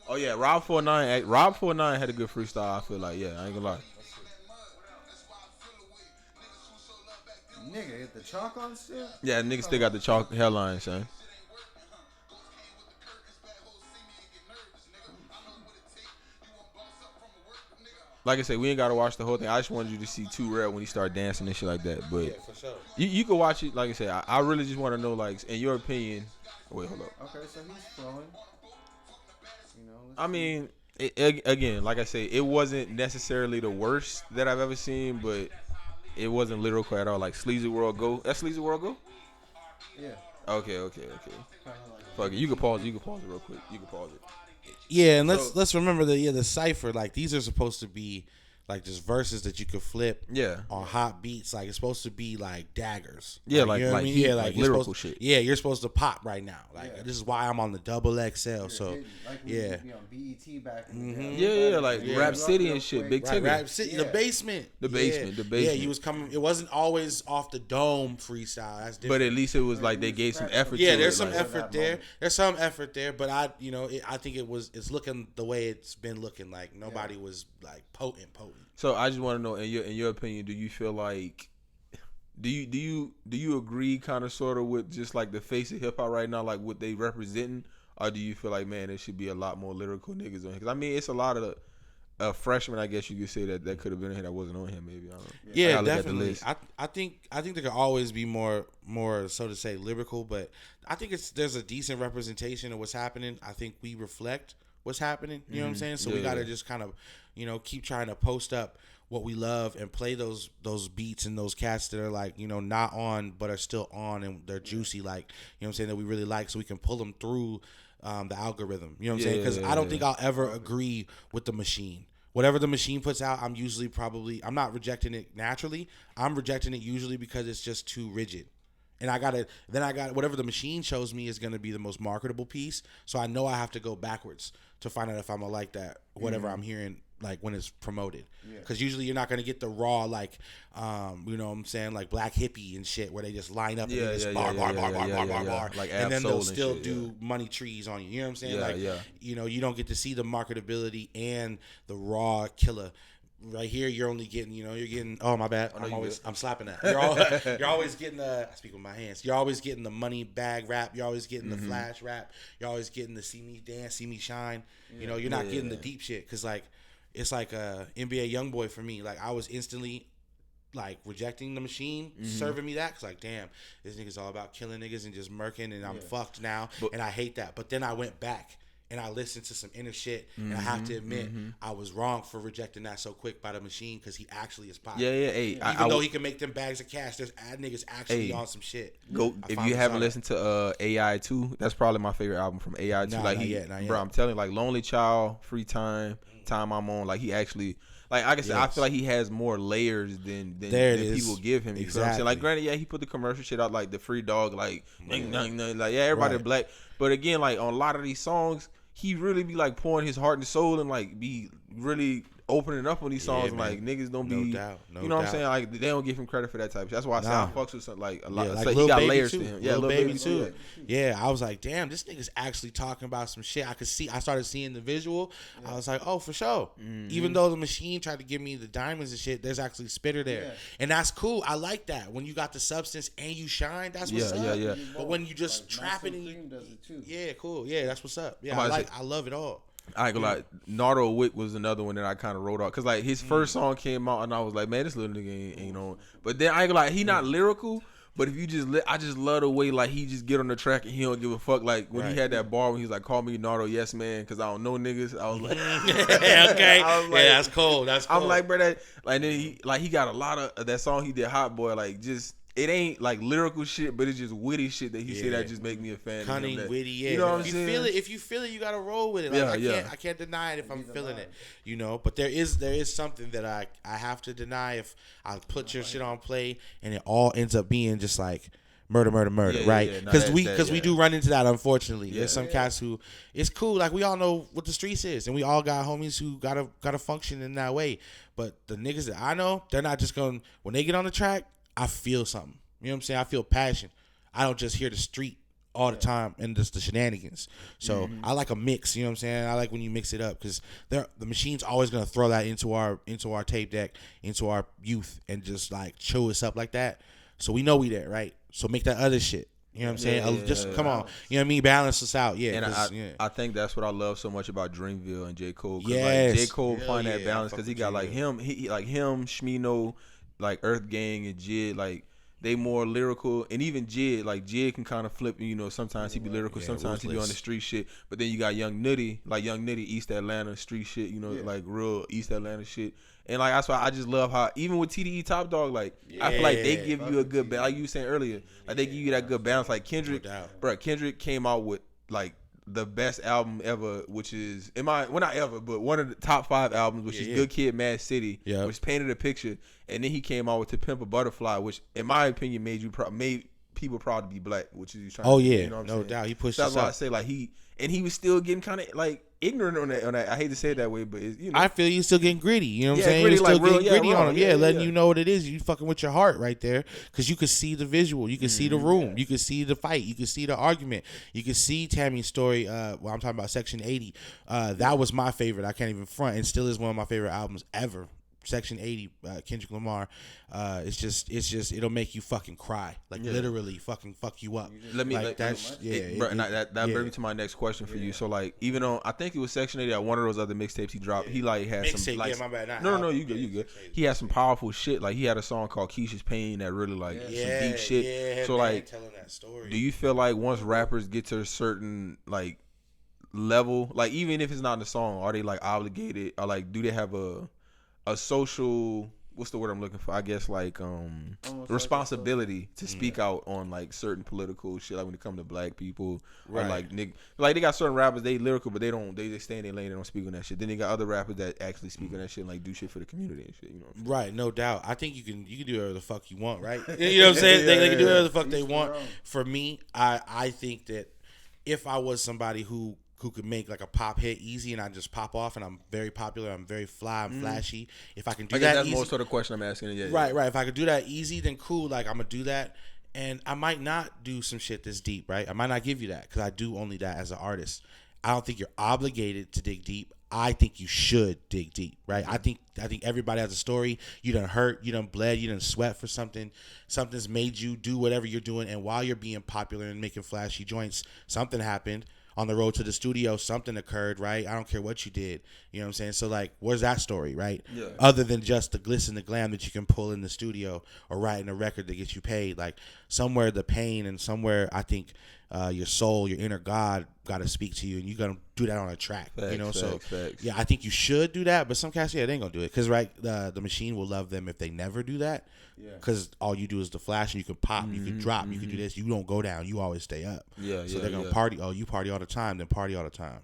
Oh yeah, Rob 49. Rob 49 had a good freestyle. I feel like, yeah, I ain't gonna lie. Nigga, get the chalk on still? Yeah, nigga still got the chalk hairline, son. Like I said, we ain't gotta watch the whole thing. I just wanted you to see 2 Rare when he started dancing and shit like that. But yeah, for sure. You can watch it. Like I said, I really just want to know, like, in your opinion. Wait, hold up. Okay, so he's flowing. You know. I mean, again, like I say, it wasn't necessarily the worst that I've ever seen, but it wasn't lyrical at all. Like Sleazy World Go. That's Sleazy World Go? Yeah. Okay. Fuck it. You can pause it real quick. You can pause it. Yeah, and let's remember the cypher. Like these are supposed to be like just verses that you could flip. Yeah. On hot beats, like it's supposed to be like daggers. Yeah, like you know what I mean? Yeah, like lyrical shit. Yeah, you're supposed to pop right now. Like this is why I'm on the Double XL. So like yeah. Be on BET back in the day. Rap City and shit. Big Timmy. Rap City, the basement. The basement. Yeah, he was coming. It wasn't always off the dome freestyle. That's different. But at least it was like they gave some effort. Yeah, to there's it, some like, effort there. There's some effort there, but I think it's looking the way it's been looking. Like nobody was like potent. So I just want to know, in your opinion, do you feel like, do you agree kind of sort of with just like the face of hip hop right now, like what they representing, or do you feel like, man, there should be a lot more lyrical niggas on here? Because I mean, it's a lot of freshmen, I guess you could say that could have been here that wasn't on here, maybe. I don't know. Yeah, definitely. I think there could always be more so to say lyrical, but I think there's a decent representation of what's happening. I think we reflect what's happening. You know what I'm saying? So we got to just kind of, keep trying to post up what we love and play those beats and those cats that are like, not on but are still on and they're juicy, like, what I'm saying, that we really like, so we can pull them through the algorithm. You know what I'm saying? Because I don't think I'll ever agree with the machine. Whatever the machine puts out, I'm not rejecting it naturally. I'm rejecting it usually because it's just too rigid. And I got whatever the machine shows me is going to be the most marketable piece. So I know I have to go backwards to find out if I'm going to like that, whatever I'm hearing, like when it's promoted. Because usually you're not going to get the raw, like, you know what I'm saying, like Black Hippie and shit where they just line up and they just bar. Like and then they'll still shit, do money trees on you. You know what I'm saying? Yeah, you don't get to see the marketability and the raw killer. Right here, you're only getting, you're getting. Oh my bad, I'm slapping that. You're always getting the. I speak with my hands. You're always getting the money bag rap. You're always getting the flash rap. You're always getting the see me dance, see me shine. You're not getting the deep shit because like, it's like a NBA YoungBoy for me. Like I was instantly like rejecting the machine serving me that because like, damn, this nigga's all about killing niggas and just murking and I'm fucked now and I hate that. But then I went back and I listened to some inner shit, and I have to admit, I was wrong for rejecting that so quick by the machine because he actually is popular. Hey, even though he can make them bags of cash, there's niggas actually on some shit. If you haven't listened to AI 2, that's probably my favorite album from AI 2. Not yet. Bro, I'm telling you, like Lonely Child, Free Time, Time I'm On, like he actually. Like I said, I feel like he has more layers than people give him. You feel what I'm saying? Like, granted, he put the commercial shit out, like the free dog, like, everybody black. But again, like on a lot of these songs, he really be like pouring his heart and soul and like be really opening up on these songs. Yeah, And man. like niggas don't No be, doubt. No you know what I'm doubt. saying? Like they don't give him credit for that type of shit. That's why I say I fucks with something like a lot. Yeah, It's like like he Lil got Baby layers too. to him. Yeah, Lil Baby too. Yeah. Yeah, I was like, damn, this nigga's actually talking about some shit. I started seeing the visual. I was like, oh, for sure. Even though the machine tried to give me the diamonds and shit, there's actually spitter there. Yeah. And that's cool. I like that. When you got the substance and you shine, that's what's Yeah, up. yeah. But when you just Like, trap it Master and Cream does it too. yeah, cool. Yeah, that's what's up. Yeah, I'm about to say- I love it all. I ain't gonna lie, Nardo Wick was another one that I kind of wrote off. Cause like his first song came out and I was like, man, this little nigga ain't on. But then I ain't gonna lie, he not lyrical. But if you just, I just love the way like he just get on the track and he don't give a fuck. Like when he had that bar when he was like, "Call me Nardo, yes man," because I don't know niggas. I was like, Okay. I was like- yeah, that's cool. That's cool. I'm like, bro, that like then he got a lot of that song he did, Hot Boy. Like just it ain't like lyrical shit, but it's just witty shit that he said that just make me a fan. Cunning, of him. That, witty, yeah. You know what I'm if you saying? feel it, you gotta roll with it. Like, I can't deny it if I'm feeling it. You know, but there is something that I have to deny if I put your shit on play and it all ends up being just like murder, Yeah, right? yeah, no, Because that- we do run into that, unfortunately. Yeah. There's some cats who it's cool. Like we all know what the streets is, and we all got homies who gotta function in that way. But the niggas that I know, they're not just going when they get on the track. I feel something. You know what I'm saying? I feel passion. I don't just hear the street all the time and just the shenanigans. So I like a mix. You know what I'm saying? I like when you mix it up because the machine's always gonna throw that into our tape deck, into our youth, and just like chew us up like that. So we know we there, right? So make that other shit. You know what I'm saying? Just come on. You know what I mean? Balance us out. Yeah. And I think that's what I love so much about Dreamville and J. Cole. Yes. Like J. Cole Hell find that yeah, balance I fuck because he with got like him, Shmino, like Earth Gang and Jid, like they more lyrical, and even Jid, like Jid can kind of flip. You know, sometimes he be lyrical, sometimes he be on the street shit. But then you got Young Nutty, East Atlanta street shit. You know, like real East Atlanta shit. And like that's why I just love how even with TDE Top Dog, like I feel like they give you a good balance. Like you were saying earlier, like they give you that good balance. Like Kendrick, Kendrick came out with like the best album ever, which is not ever, but one of the top 5 albums, which is Good Kid, Mad City, which painted a picture. And then he came out with To Pimp a Butterfly, which in my opinion made people proud to be black, which is trying. You know what I'm saying? Doubt. He pushed. That's why I say like he was still getting kind of like ignorant on that. I hate to say it that way, but it's, you know. I feel you still getting gritty. You know what I'm saying? Gritty, You're still like real, getting gritty on him. Yeah, letting you know what it is. You fucking with your heart right there because you could see the visual. You could see the room. You could see the fight. You could see the argument. You could see Tammy's story. I'm talking about Section 80. That was my favorite. I can't even front, and still is one of my favorite albums ever. Section 80, Kendrick Lamar. It's just it'll make you fucking cry, like literally fucking fuck you up. Let me like that. That brings me to my next question for you. So like, even on I think it was Section 80 at one of those other mixtapes he dropped, he like had some like my bad. no, you good. He had some powerful shit. Like he had a song called Keisha's Pain that really like some deep shit. Yeah, so man, like, telling that story. do you feel like once rappers get to a certain like level, like even if it's not in the song, are they like obligated or like do they have a social, what's the word I'm looking for? I guess like responsibility to speak out on like certain political shit, like when it comes to black people, or like like they got certain rappers they lyrical, but they stay in their lane, they don't speak on that shit. Then they got other rappers that actually speak on that shit and like do shit for the community and shit. You know what I'm saying? Right, no doubt. I think you can do whatever the fuck you want, right? You know what I'm saying? They can do whatever the fuck they want. For me, I think that if I was somebody who could make like a pop hit easy and I just pop off and I'm very popular, I'm very fly, I'm flashy. If I can do that that's easy, more sort of question I'm asking. Right. If I could do that easy, then cool. Like I'm gonna do that, and I might not do some shit that's deep, right? I might not give you that because I do only that as an artist. I don't think you're obligated to dig deep. I think you should dig deep, right? I think everybody has a story. You done hurt, you done bled, you done sweat for something. Something's made you do whatever you're doing, and while you're being popular and making flashy joints, something happened. On the road to the studio, something occurred, right? I don't care what you did. You know what I'm saying? So, like, where's that story, right? Yeah. Other than just the glitz and the glam that you can pull in the studio or writing a record that gets you paid. Like, somewhere the pain and somewhere I think your soul, your inner God got to speak to you, and you got to do that on a track, facts. Yeah, I think you should do that, but some cats, they ain't going to do it. Because, right, the machine will love them if they never do that. Because all you do is the flash, and you can pop, you can drop, you can do this. You don't go down. You always stay up. So they're going to party. Oh, you party all the time, then party all the time.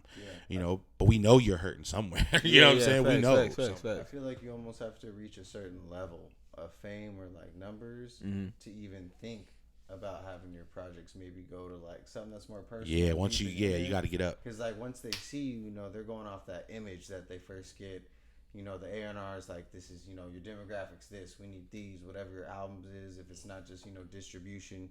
You know, but we know you're hurting somewhere. You know what I'm saying? Facts, we know. Facts. I feel like you almost have to reach a certain level of fame or like numbers to even think about having your projects maybe go to like something that's more personal. Yeah, once you got to get up. Because like once they see you, they're going off that image that they first get. you know, the A&R is like, this is, you know, your demographics, this, we need these, whatever your albums is. If it's not just, you know, distribution,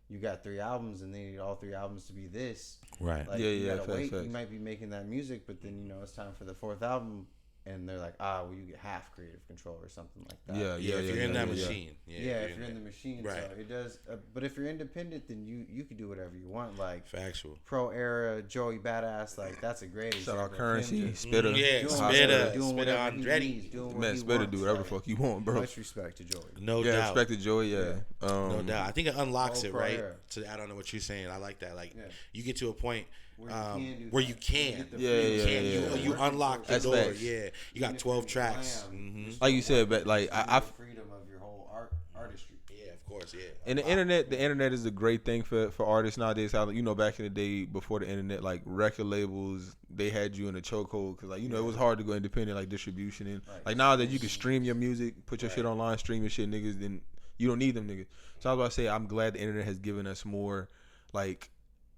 you got 3 albums and they need all 3 albums to be this. Right. Like, Yeah, you yeah, gotta facts, wait. facts. You might be making that music, but then, you know, it's time for the 4th album. And they're like, well, you get half creative control or something like that. Yeah, Yeah, if you're in that machine. Yeah, if you're in the machine. Right. So it does. But if you're independent, then you can do whatever you want. Like Factual. Pro Era, Joey Badass, like that's a great Shout example. out of him Currency, just Spitter. Yeah, doing Spitter, doing whatever on he Dutty. needs, doing what Man, he Spitter wants. do whatever Like, fuck you want, bro. Much respect to Joey. No Yeah, doubt. respect to Joey. Yeah, No doubt. I think it unlocks Oh, it, Pro right? Era. To I don't know what you're saying. I like that. Like Yeah. you get to a point Where you can do where that. you can. get the Yeah, freedom. yeah, yeah. You unlock the That's door. facts. Yeah. You got 12 tracks. Mm-hmm. like you said, but like I the freedom of your whole artistry. Yeah, of course. Yeah. and the internet is a great thing for artists nowadays. How, you know, back in the day before the internet, like record labels, they had you in a chokehold because, like, you know, it was hard to go independent, like distribution and Right. like now that you can stream your music, put your shit online, stream your shit, niggas, then you don't need them niggas. So I was about to say, I'm glad the internet has given us more, like,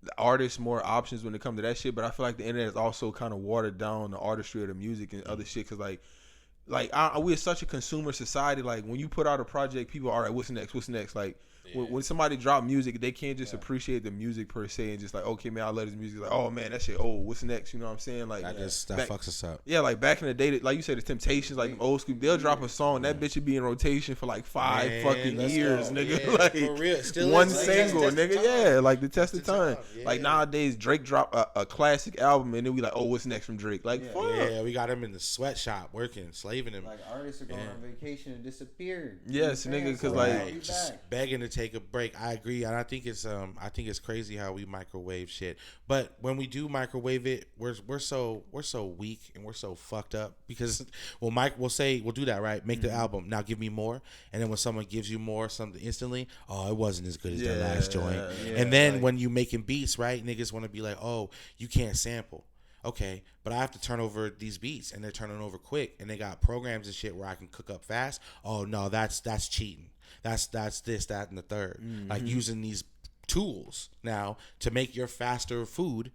the artists more options when it comes to that shit. But I feel like the internet has also kind of watered down the artistry of the music and other shit because like we're such a consumer society. Like when you put out a project, people are, all right, what's next? Like when somebody drop music, they can't just appreciate the music per se and just like, okay, man, I love this music. Like, oh man, that shit old. What's next? You know what I'm saying? Like That fucks us up. yeah, like back in the day, like you said, the Temptations, like old school, they'll drop a song, that bitch would be in rotation for like 5 Man, fucking let's years, go. nigga. Yeah, like for real. Still one is, like, single, test of nigga. time. Yeah, like the test of Test of time. time, yeah. Like nowadays, Drake drop a classic album, and then we like, oh, what's next from Drake? Like, fuck. Yeah, we got him in the sweatshop working, slaving him. Like artists are going on vacation and disappeared. Yes, You know what I'm nigga, saying? 'cause, So like, they'll be just back. begging to take a break. I agree, and I think it's crazy how we microwave shit. But when we do microwave it, we're so weak and we're so fucked up because we'll do that, right? Make the album, now give me more, and then when someone gives you more something instantly, oh, it wasn't as good as that last joint. And then when you making beats, right, niggas want to be like, oh, you can't sample. Okay, but I have to turn over these beats, and they're turning over quick, and they got programs and shit where I can cook up fast. Oh no, that's cheating. That's this, that, and the third. Like using these tools now to make your faster food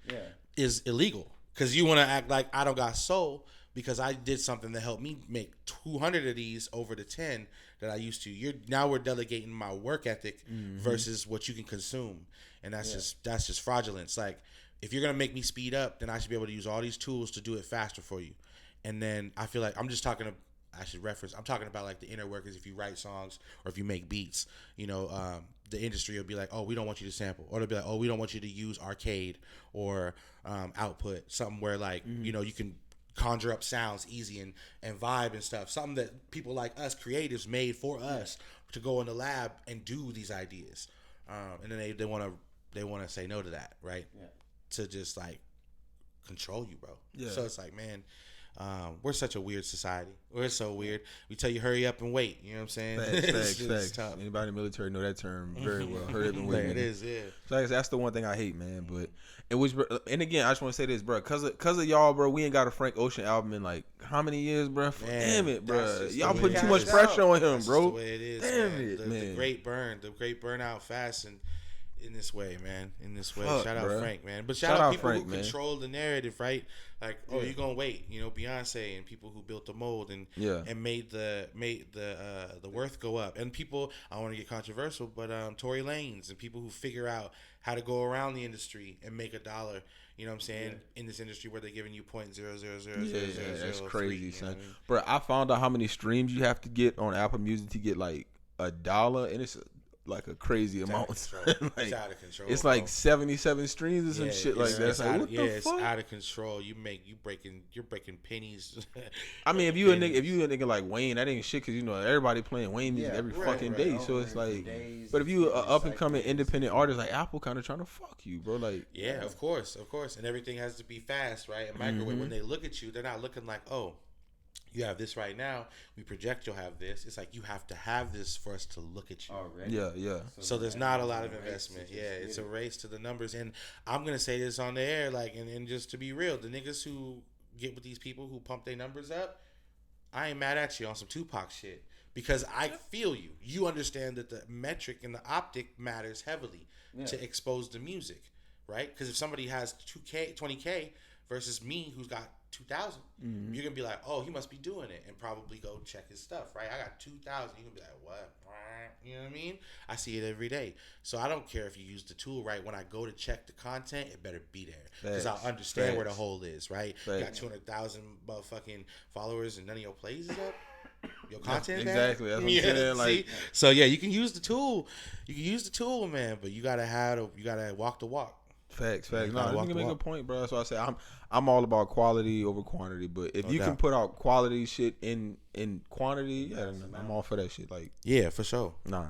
is illegal because you want to act like I don't got soul because I did something that helped me make 200 of these over the 10 that I used to. Now we're delegating my work ethic versus what you can consume, and that's just fraudulent. It's like, if you're gonna make me speed up, then I should be able to use all these tools to do it faster for you. And then I feel like I'm talking about like the inner workers. If you write songs or if you make beats, you know, the industry will be like, oh, we don't want you to sample, or they'll be like, oh, we don't want you to use arcade or output, something where like you know, you can conjure up sounds easy and vibe and stuff, something that people like us creatives made for us to go in the lab and do these ideas, and then they want to say no to that, right? To just like control you, bro. So it's like, man, we're such a weird society. We're so weird. We tell you hurry up and wait. You know what I'm saying? Facts. Tough. Anybody in the military know that term very well. Hurry up and wait. There it nigga. is, yeah. So that's the one thing I hate, man. But and again, I just want to say this, bro. Cause of y'all, bro. We ain't got a Frank Ocean album in like how many years, bro? Damn it, bro. Y'all putting too much pressure on him, That's bro. the way it is. Damn man. it, the man. The great burn out fast and. In this way, man. In this way. Fuck, shout out bruh. Frank, man. But shout out people Frank, who man. control the narrative, right? Like, oh, you gonna wait? You know, Beyonce and people who built the mold and made the worth go up. And people, I don't want to get controversial, but Tory Lanez and people who figure out how to go around the industry and make $1. You know what I'm saying? In this industry where they're giving you .0000000. That's crazy, you know son. what I mean? Bro, I found out how many streams you have to get on Apple Music to get like $1, and it's like a crazy amount. It's out of control. It's bro. like 77 streams or some shit like that. It's like, what the it's fuck? out of control. You're breaking pennies. I mean, if you a nigga like Wayne, that ain't shit because you know everybody playing Wayne music every fucking day. So it's like, but if you a up and coming independent artist, like Apple, kind of trying to fuck you, bro. Like, yeah, of course, and everything has to be fast, right? And microwave. When they look at you, they're not looking like, oh, you have this right now. We project you'll have this. It's like you have to have this for us to look at you. Already. yeah. So there's not a lot of investment. Yeah, it's a race to the numbers. And I'm gonna say this on the air, like, and just to be real, the niggas who get with these people who pump their numbers up, I ain't mad at you on some Tupac shit because I feel you. You understand that the metric and the optic matters heavily to expose the music, right? Because if somebody has 2K, 20K versus me who's got 2,000. You're gonna be like, oh, he must be doing it, and probably go check his stuff, right? I got 2,000. You're gonna be like, what? You know what I mean? I see it every day, so I don't care if you use the tool right. When I go to check the content, it better be there because I'll understand where the hole is, right? You got 200,000 motherfucking followers, and none of your plays is up. Your content, exactly. That's what I'm saying. Like, so yeah, you can use the tool. You can use the tool, man, but you gotta walk the walk. Facts. No, I think you make a point, bro. So I say I'm all about quality over quantity. But if you can put out quality shit in quantity, I'm all for that shit. Like, yeah, for sure. Nah.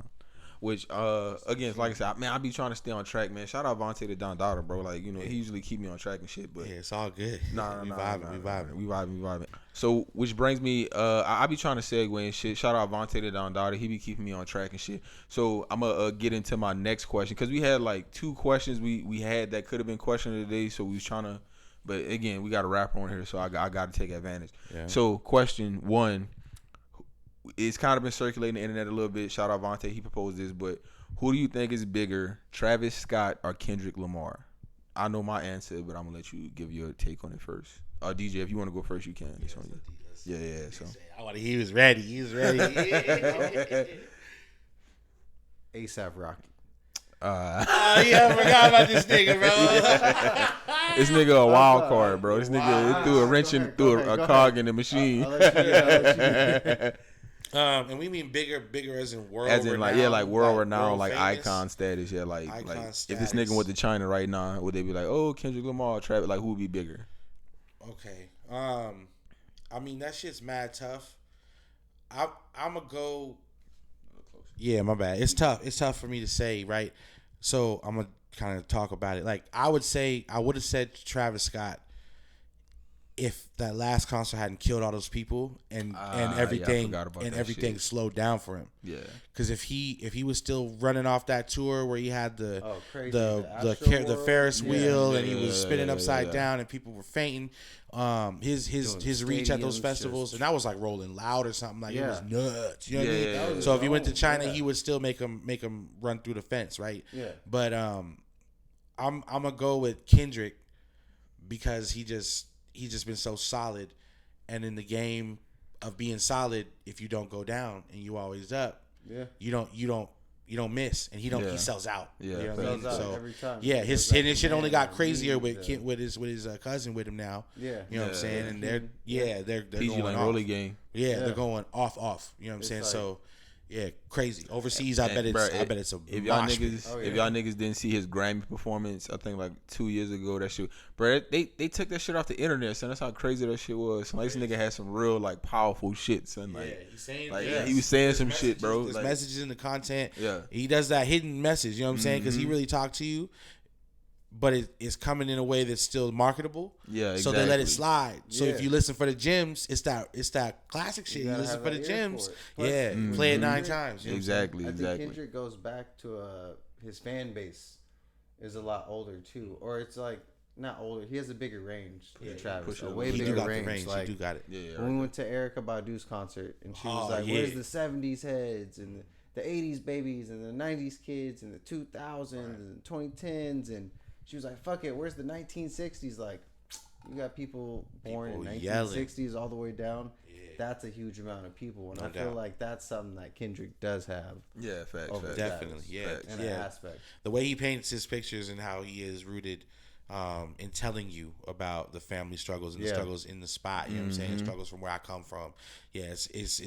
Which again, like I said, man, I be trying to stay on track, man. Shout out Vontae to Don Dada, bro. Like, he usually keep me on track and shit. But yeah, it's all good. We vibing. So which brings me, I be trying to segue and shit. Shout out Vontae to Don Dada. He be keeping me on track and shit. So I'm gonna get into my next question because we had like 2 questions we had that could have been questioned today. So we was trying to, but again, we got a rapper on here, so I got to take advantage. Yeah. So question 1. It's kind of been circulating the internet a little bit. Shout out Vontae, he proposed this, but who do you think is bigger, Travis Scott or Kendrick Lamar? I know my answer, but I'm gonna let you give your take on it first. DJ, if you want to go first, you can. It's on you. Yeah. So I want to. He was ready. ASAP Rocky. Yeah, I forgot about this nigga, bro. This nigga a wild card, bro. This nigga threw a wrench and threw a cog in the machine. And we mean bigger as in world, as in renowned, like world renowned, like famous. icon status. Yeah, like Status. If this nigga went to China right now, would they be like, oh, Kendrick Lamar, Travis? Like, who would be bigger? Okay. I mean that shit's mad tough. I'm gonna go. Yeah, my bad. It's tough. It's tough for me to say, right? So I'm gonna kind of talk about it. Like I would have said Travis Scott if that last concert hadn't killed all those people and everything slowed down for him. Yeah. Because if he was still running off that tour where he had the Ferris wheel and he was spinning upside down and people were fainting, his reach at those festivals, and that was like Rolling Loud or something, like it was nuts. You know what I mean? So if he went to China, he would still make him run through the fence, right? Yeah. But I'm gonna go with Kendrick because he's just been so solid, and in the game of being solid, if you don't go down and you always up, you don't miss, and he sells out. Yeah, you know what I mean? So every time. Yeah, his shit only got crazier with his cousin with him now. Yeah, you know what I'm saying, and they're PG going like off. Rolly game. Yeah, they're going off. You know what I'm saying? Like, so. Yeah, crazy. Overseas, I bet it's a if y'all niggas didn't see his Grammy performance, I think like 2 years ago, that shit, bro, they took that shit off the internet, son. That's how crazy that shit was. So, like, this nigga had some real like powerful shit, son. Like, he was saying some shit, bro. There's like, messages in the content. Yeah, he does that hidden message. You know what I'm saying? Because he really talked to you. But it's coming in a way that's still marketable. Yeah, exactly. So they let it slide. So if you listen for the gems, it's that classic shit. You listen for the gems. Play it 9 times. You know exactly. I think Kendrick goes back to his fan base is a lot older too, or it's like not older. He has a bigger range than Travis. A way bigger range. Like, you do got it. When we went to Erykah Badu's concert, and she was like, "Where's the '70s heads and the '80s babies and the '90s kids and the 2000s and 2010s and." She was like, fuck it, where's the 1960s? Like, you got people born in 1960s all the way down. Yeah. That's a huge amount of people. And I feel like that's something that Kendrick does have. Yeah, facts. Definitely, facts. In that aspect. The way he paints his pictures and how he is rooted in telling you about the family struggles and the struggles in the spot. You know what I'm saying? Struggles from where I come from. Yeah, it's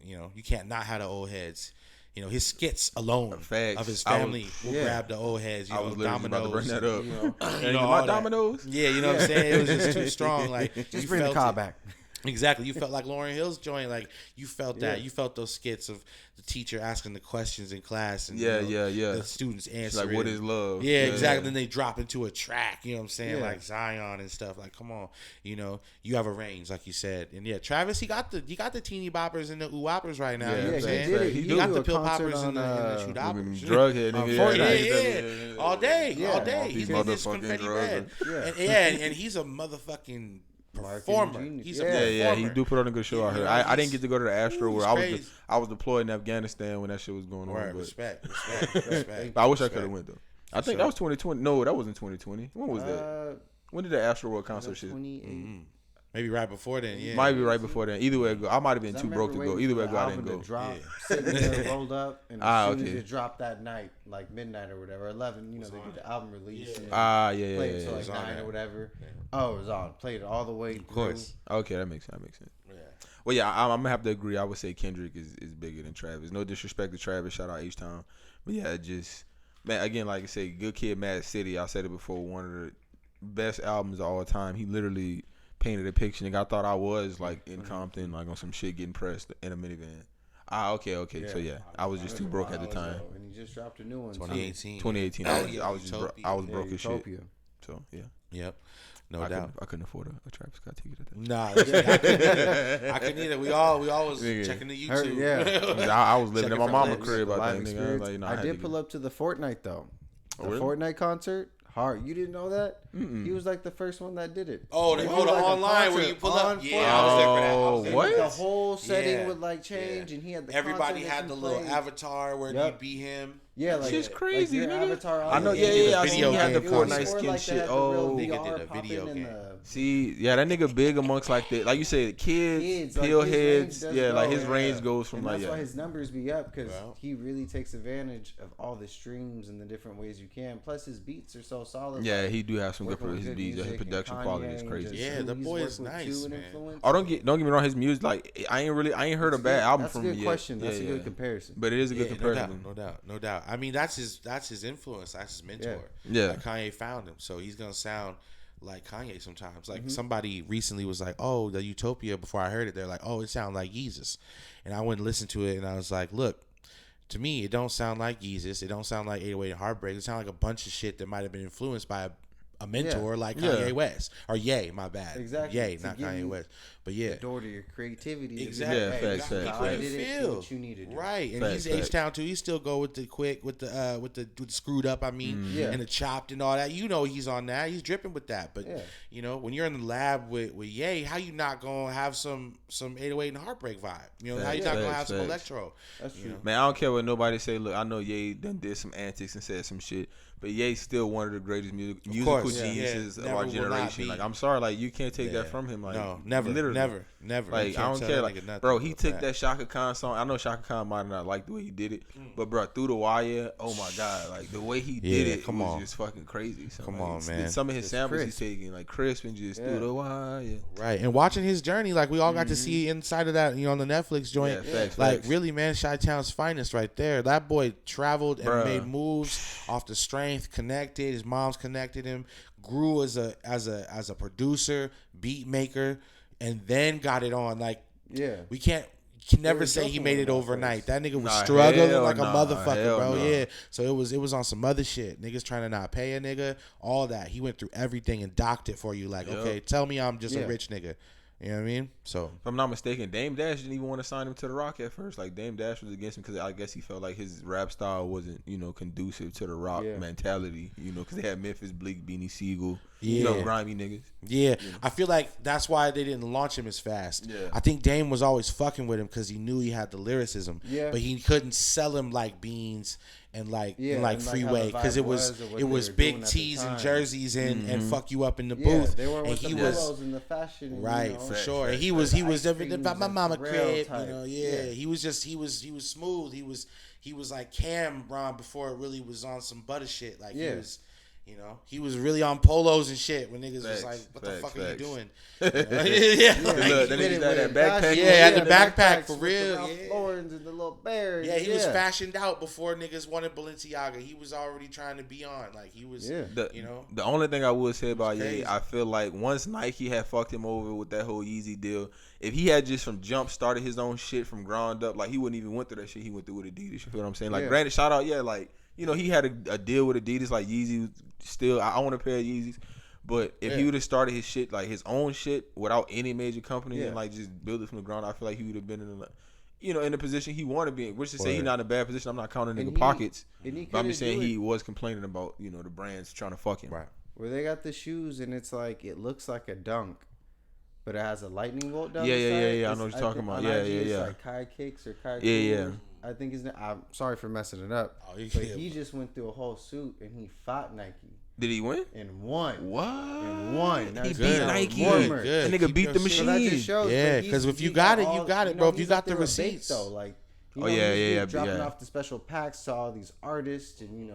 you know, you can't not have the old heads. You know, his skits alone of his family will grab the old heads. You know, I was literally about to bring that up. You know my dominoes? Yeah, you know what I'm saying? It was just too strong. Like, just bring the car back. Exactly. You felt like Lauryn Hill's joint. Like, you felt that. You felt those skits of the teacher asking the questions in class and the students answering. Like, what is love? Yeah, exactly. Then they drop into a track, you know what I'm saying? Like Zion and stuff. Like, come on. You know, you have a range, like you said. And Travis, he got the teeny boppers and the ooh-woppers right now. You know what I'm saying? He got the pill poppers and the shoe doppers. Drughead, nigga. All day. He's getting this confetti red. And he's a motherfucking performer. He's a performer. He do put on a good show out here. I didn't get to go to the Astro where I was deployed in Afghanistan when that shit was going on. But Respect. I wish I could have went though. I think that was 2020. No, that wasn't 2020. When was that? When did the Astro World concert shit? 28. Maybe right before then. Yeah. Might be right before then. Either way, I might have been 'Cause I too broke to remember go. waiting Either for way, the I didn't album go. to drop, Yeah. sitting there rolled up, and as soon as okay. it dropped that night, like midnight or whatever, 11, you know, they did the album release. And Yeah, played it yeah. till like was on 9 that. or whatever. Oh, it was on. Played it all the way. Of course. Okay, that makes sense. Yeah. Well, yeah, I'm gonna have to agree. I would say Kendrick is bigger than Travis. No disrespect to Travis. Shout out H-Town. But yeah, it just, man, again, like I say, Good Kid, Mad City. I said it before. One of the best albums of all time. He literally painted a picture. Nigga, I thought I was like in Compton, like on some shit getting pressed in a minivan. Okay. So yeah, I was just too broke at the time. And he just dropped a new one. 2018. 2018. I was broke as shit. Utopia. So yeah, Yep. No doubt. I couldn't afford a Travis Scott ticket at that. Nah, I couldn't either. We all was Nigga. checking the Her- YouTube. yeah. I was living in my Checking for mama lips. crib. I Live think. Nigga. experience. Like, you know, I had did to pull up to the Fortnite though. The really? Fortnite concert. Hard. You didn't know that? He was like the first one that did it. Oh, They the did, like, a online where concert you pull on up. Yeah, I was there for that. I was there for What? that. The whole setting Yeah. would like change, and he had the Everybody concert had that the you little played. avatar where Yep. you beat him. Yeah, like Shit's crazy, like your nigga. avatar. I know. on Yeah, it. yeah. I Video seen he had the game. It was Fortnite before, skin like, they shit. had the Oh, real Nigga VR did a popping video in game. the- see, yeah, that nigga big amongst like the, like you said, kids, Kids, like, pill his range heads. does Yeah, like go, his yeah. range goes from And like that's why his numbers be up because Well. he really takes advantage of all the streams and the different ways you can. Plus, his beats are so solid. yeah, like, he do have some good working with his beats. His music and production quality is Kanye crazy. and just Yeah, who the he's boy worked is with, nice, too, and man. influence. Oh, don't get me wrong. His music, like I ain't heard a bad album That's from a him good yet. question. That's Yeah, a yeah. good comparison. But it is a good comparison. No doubt. I mean, that's his influence. That's his mentor. Yeah. Like, Kanye found him, so he's gonna sound like Kanye sometimes. Like somebody recently was like, "Oh, the Utopia." Before I heard it, they're like, "Oh, it sounds like Yeezus," and I went and listened to it, and I was like, "Look, to me, it don't sound like Yeezus. It don't sound like 808 and Heartbreak. It sounds like a bunch of shit that might have been influenced by a mentor like Kanye West or Ye. My bad, Exactly. Ye, To not give Kanye you West, but yeah." The door to your creativity. Exactly. Yeah, Hey, facts, God facts, did facts. it, do what you need to do. Right, and Facts, he's H-Town too. He still go with the quick, with the screwed up. I mean, Yeah. and the chopped and all that. You know, he's on that. He's dripping with that. But Yeah. you know, when you're in the lab with Ye, how you not gonna have some 808 and Heartbreak vibe? You know, how you not gonna have some Facts. electro? That's You true. know? Man, I don't care what nobody say. Look, I know Ye done did some antics and said some shit, but Ye's still one of the greatest musical course, yeah. geniuses Yeah, of never our will not generation. be. Like, I'm sorry, like you can't take Yeah. that from him. Like, No, never, literally. never. You Like, can't I don't tell care. that Like, nigga nothing bro, he but took that. that Shaka Khan song. I know Shaka Khan might not like the way he did it, but bro, Through the Wire, oh my god, like the way he did Yeah, it come was on. just fucking crazy. So, Come like, on, man. Some of his Just samples crisp. he's taking, like crisp and just Through the Wire. Right, and watching his journey, like we all got to see inside of that, you know, on the Netflix joint. Yeah, facts, Like facts. really, man, Chi-Town's finest right there. That boy traveled and Bruh. made moves off the strength, connected. His mom's connected him, grew as a producer, beat maker, and then got it on. Like Yeah. we can never were say he jumping made on it that overnight. first. That nigga was Nah, struggling hell like a nah, motherfucker, hell bro. nah. Yeah. So it was on some other shit. Niggas trying to not pay a nigga, all that. He went through everything and docked it for you. Like, Yup. okay, tell me I'm just Yeah. a rich nigga. You know what I mean? So If I'm not mistaken, Dame Dash didn't even want to sign him to the Rock at first. Like Dame Dash was against him because I guess he felt like his rap style wasn't, conducive to the Rock Yeah. mentality. Because they had Memphis Bleak, Beanie Siegel, Yeah. grimy niggas. yeah, I feel like that's why they didn't launch him as fast. Yeah. I think Dame was always fucking with him because he knew he had the lyricism. Yeah. But he couldn't sell him like Beans and like Yeah, and like and, like, Freeway how the because vibe it was was or what it they was were big doing at the tees and time. jerseys and fuck you up in the Yeah, booth. they were and with he the was pillows and the fashion. And, right you know, for Facts, sure. facts, And he was Ice different creams about my and mama Pharrell crib. type. You know, he was just he was smooth. He was like Cameron before it really was on some butter shit. Like Yeah. he was. He was really on polos and shit when niggas was Facts, like, "What facts, the fuck are you facts. doing?" Yeah. Yeah, Look, that nigga got that backpack. Yeah, the backpack backpacks for with real, The Ralph yeah. Laurens and the little bears. Yeah, he was fashioned out before niggas wanted Balenciaga. He was already trying to be on. Like he was, Yeah. The only thing I would say about crazy. Ye, I feel like once Nike had fucked him over with that whole Yeezy deal, if he had just from jump started his own shit from ground up, like he wouldn't even went through that shit he went through with Adidas. You feel what I'm saying? Like, Yeah. granted, shout out, like, he had a deal with Adidas, like Yeezy. Still, I own a pair of Yeezys. But if he would have started his shit, like his own shit, without any major company and like just build it from the ground, I feel like he would have been in the position he wanted to be in. Which is to say he's not in a bad position. I'm not counting And nigga he- pockets. and he But I'm just couldn't saying do he it. was complaining about, the brands trying to fuck him. right. Where they got the shoes and it's like it looks like a dunk, but it has a lightning bolt down Yeah, the yeah, side. yeah, I It's- know what you're talking think about. on Yeah, IG yeah, it's yeah. like Kai Kicks or Kai. Yeah, yeah. Coolers. I think his name. I'm sorry for messing it up. Oh, you But can't- he just went through a whole suit and he fought Nike. Did he win? And won. What? And won. He That's beat good. Nike. Warmer. Good. That nigga Keep beat your the shit. machine. So that just shows. Yeah, like, 'cause if he you got it, all- you got it, you bro. know, If you he's got up the there with Bape, receipts. though, like, you Oh, know, yeah, he's yeah, dropping yeah. off the special packs to all these artists and Yeah,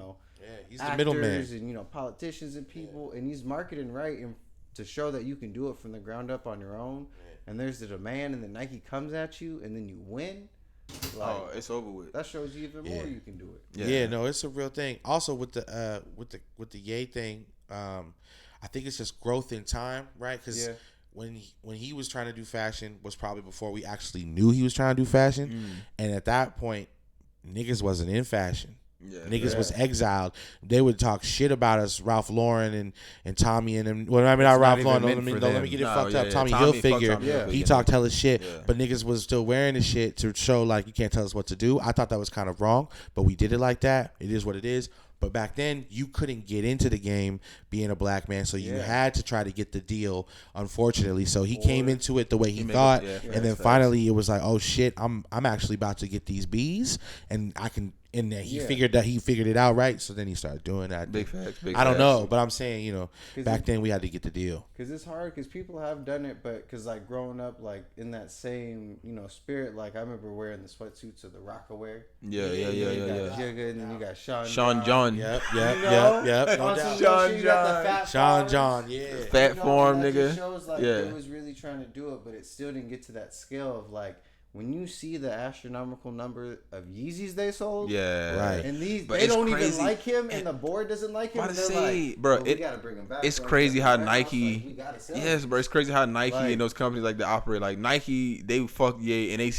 he's the actors middleman. and politicians and people, and he's marketing right and to show that you can do it from the ground up on your own. And there's the demand, and then Nike comes at you, and then you win. Like, Oh, it's over with. that shows you even more you can do it. Yeah, no, it's a real thing. Also with the Ye thing, I think it's just growth in time, right? Because Yeah. when he was trying to do fashion was probably before we actually knew he was trying to do fashion, and at that point, niggas wasn't in fashion. Yeah, Niggas was exiled. They would talk shit about us, Ralph Lauren and Tommy and them. Well, I mean, not Ralph even Lauren. meant Don't for let them. me get it No, fucked yeah, up. yeah. Tommy Tommy, fuck Hilfiger, Tommy Hilfiger. he talked hella shit, Yeah. but niggas was still wearing the shit to show like you can't tell us what to do. I thought that was kind of wrong, but we did it like that. It is what it is. But back then, you couldn't get into the game being a black man, so you had to try to get the deal. Unfortunately, so he came into it the way he made thought, it- yeah, and then facts. finally it was like, oh shit, I'm actually about to get these B's, and I can. And then he figured it out right. So then he started doing that. Big facts. Big I don't facts. know, but I'm saying, you know, 'Cause back then we had to get the deal. Because it's hard because people have done it, but because like growing up like in that same spirit, like I remember wearing the sweatsuits of the Rockaway. Yeah. You got Jigga, and then you got Sean John. Yep. You know? No On doubt. some real shit, you got the fat Sean farms. John, yeah. Fat form, that nigga. just shows like Yeah. it was really trying to do it, but it still didn't get to that scale of like when you see the astronomical number of Yeezys they sold. Yeah. Right. And these But they it's don't crazy. even like him, and the board doesn't like him. About And to they're say, like, bro, well, we it- gotta bring him back. It's bro. crazy He's how at the warehouse, Nike. like, we gotta sell him. Yes, bro. It's crazy how Nike Like- and those companies like that operate. Like Nike, they fuck Ye, and they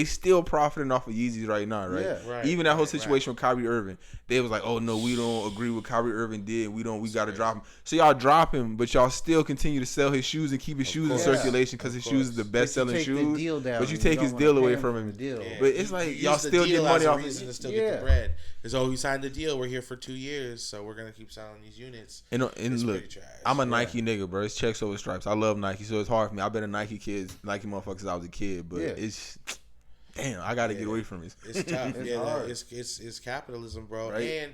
still profiting off of Yeezys right now, right? Yeah. Right, Even that whole right, situation with Kyrie Irving, they was like, "Oh no, we don't agree with Kyrie Irving did. We got to drop him." So y'all drop him, but y'all still continue to sell his shoes and keep his shoes in course. circulation because his shoes is the But best you selling take the shoes. deal down But you and take don't his wanna deal pay away him from for him. the deal. But it's like You y'all use the still get deal money as a off. reason to still Yeah. get the bread. Because we signed the deal. We're here for 2 years, so we're gonna keep selling these units. And It's look, pretty trash. I'm a Nike nigga, bro. It's checks over stripes. I love Nike, so it's hard for me. I've been a Nike motherfucker since I was a kid, but Yeah. it's damn. I gotta get away from it. It's tough. It's yeah, hard. It's capitalism, bro. Right. And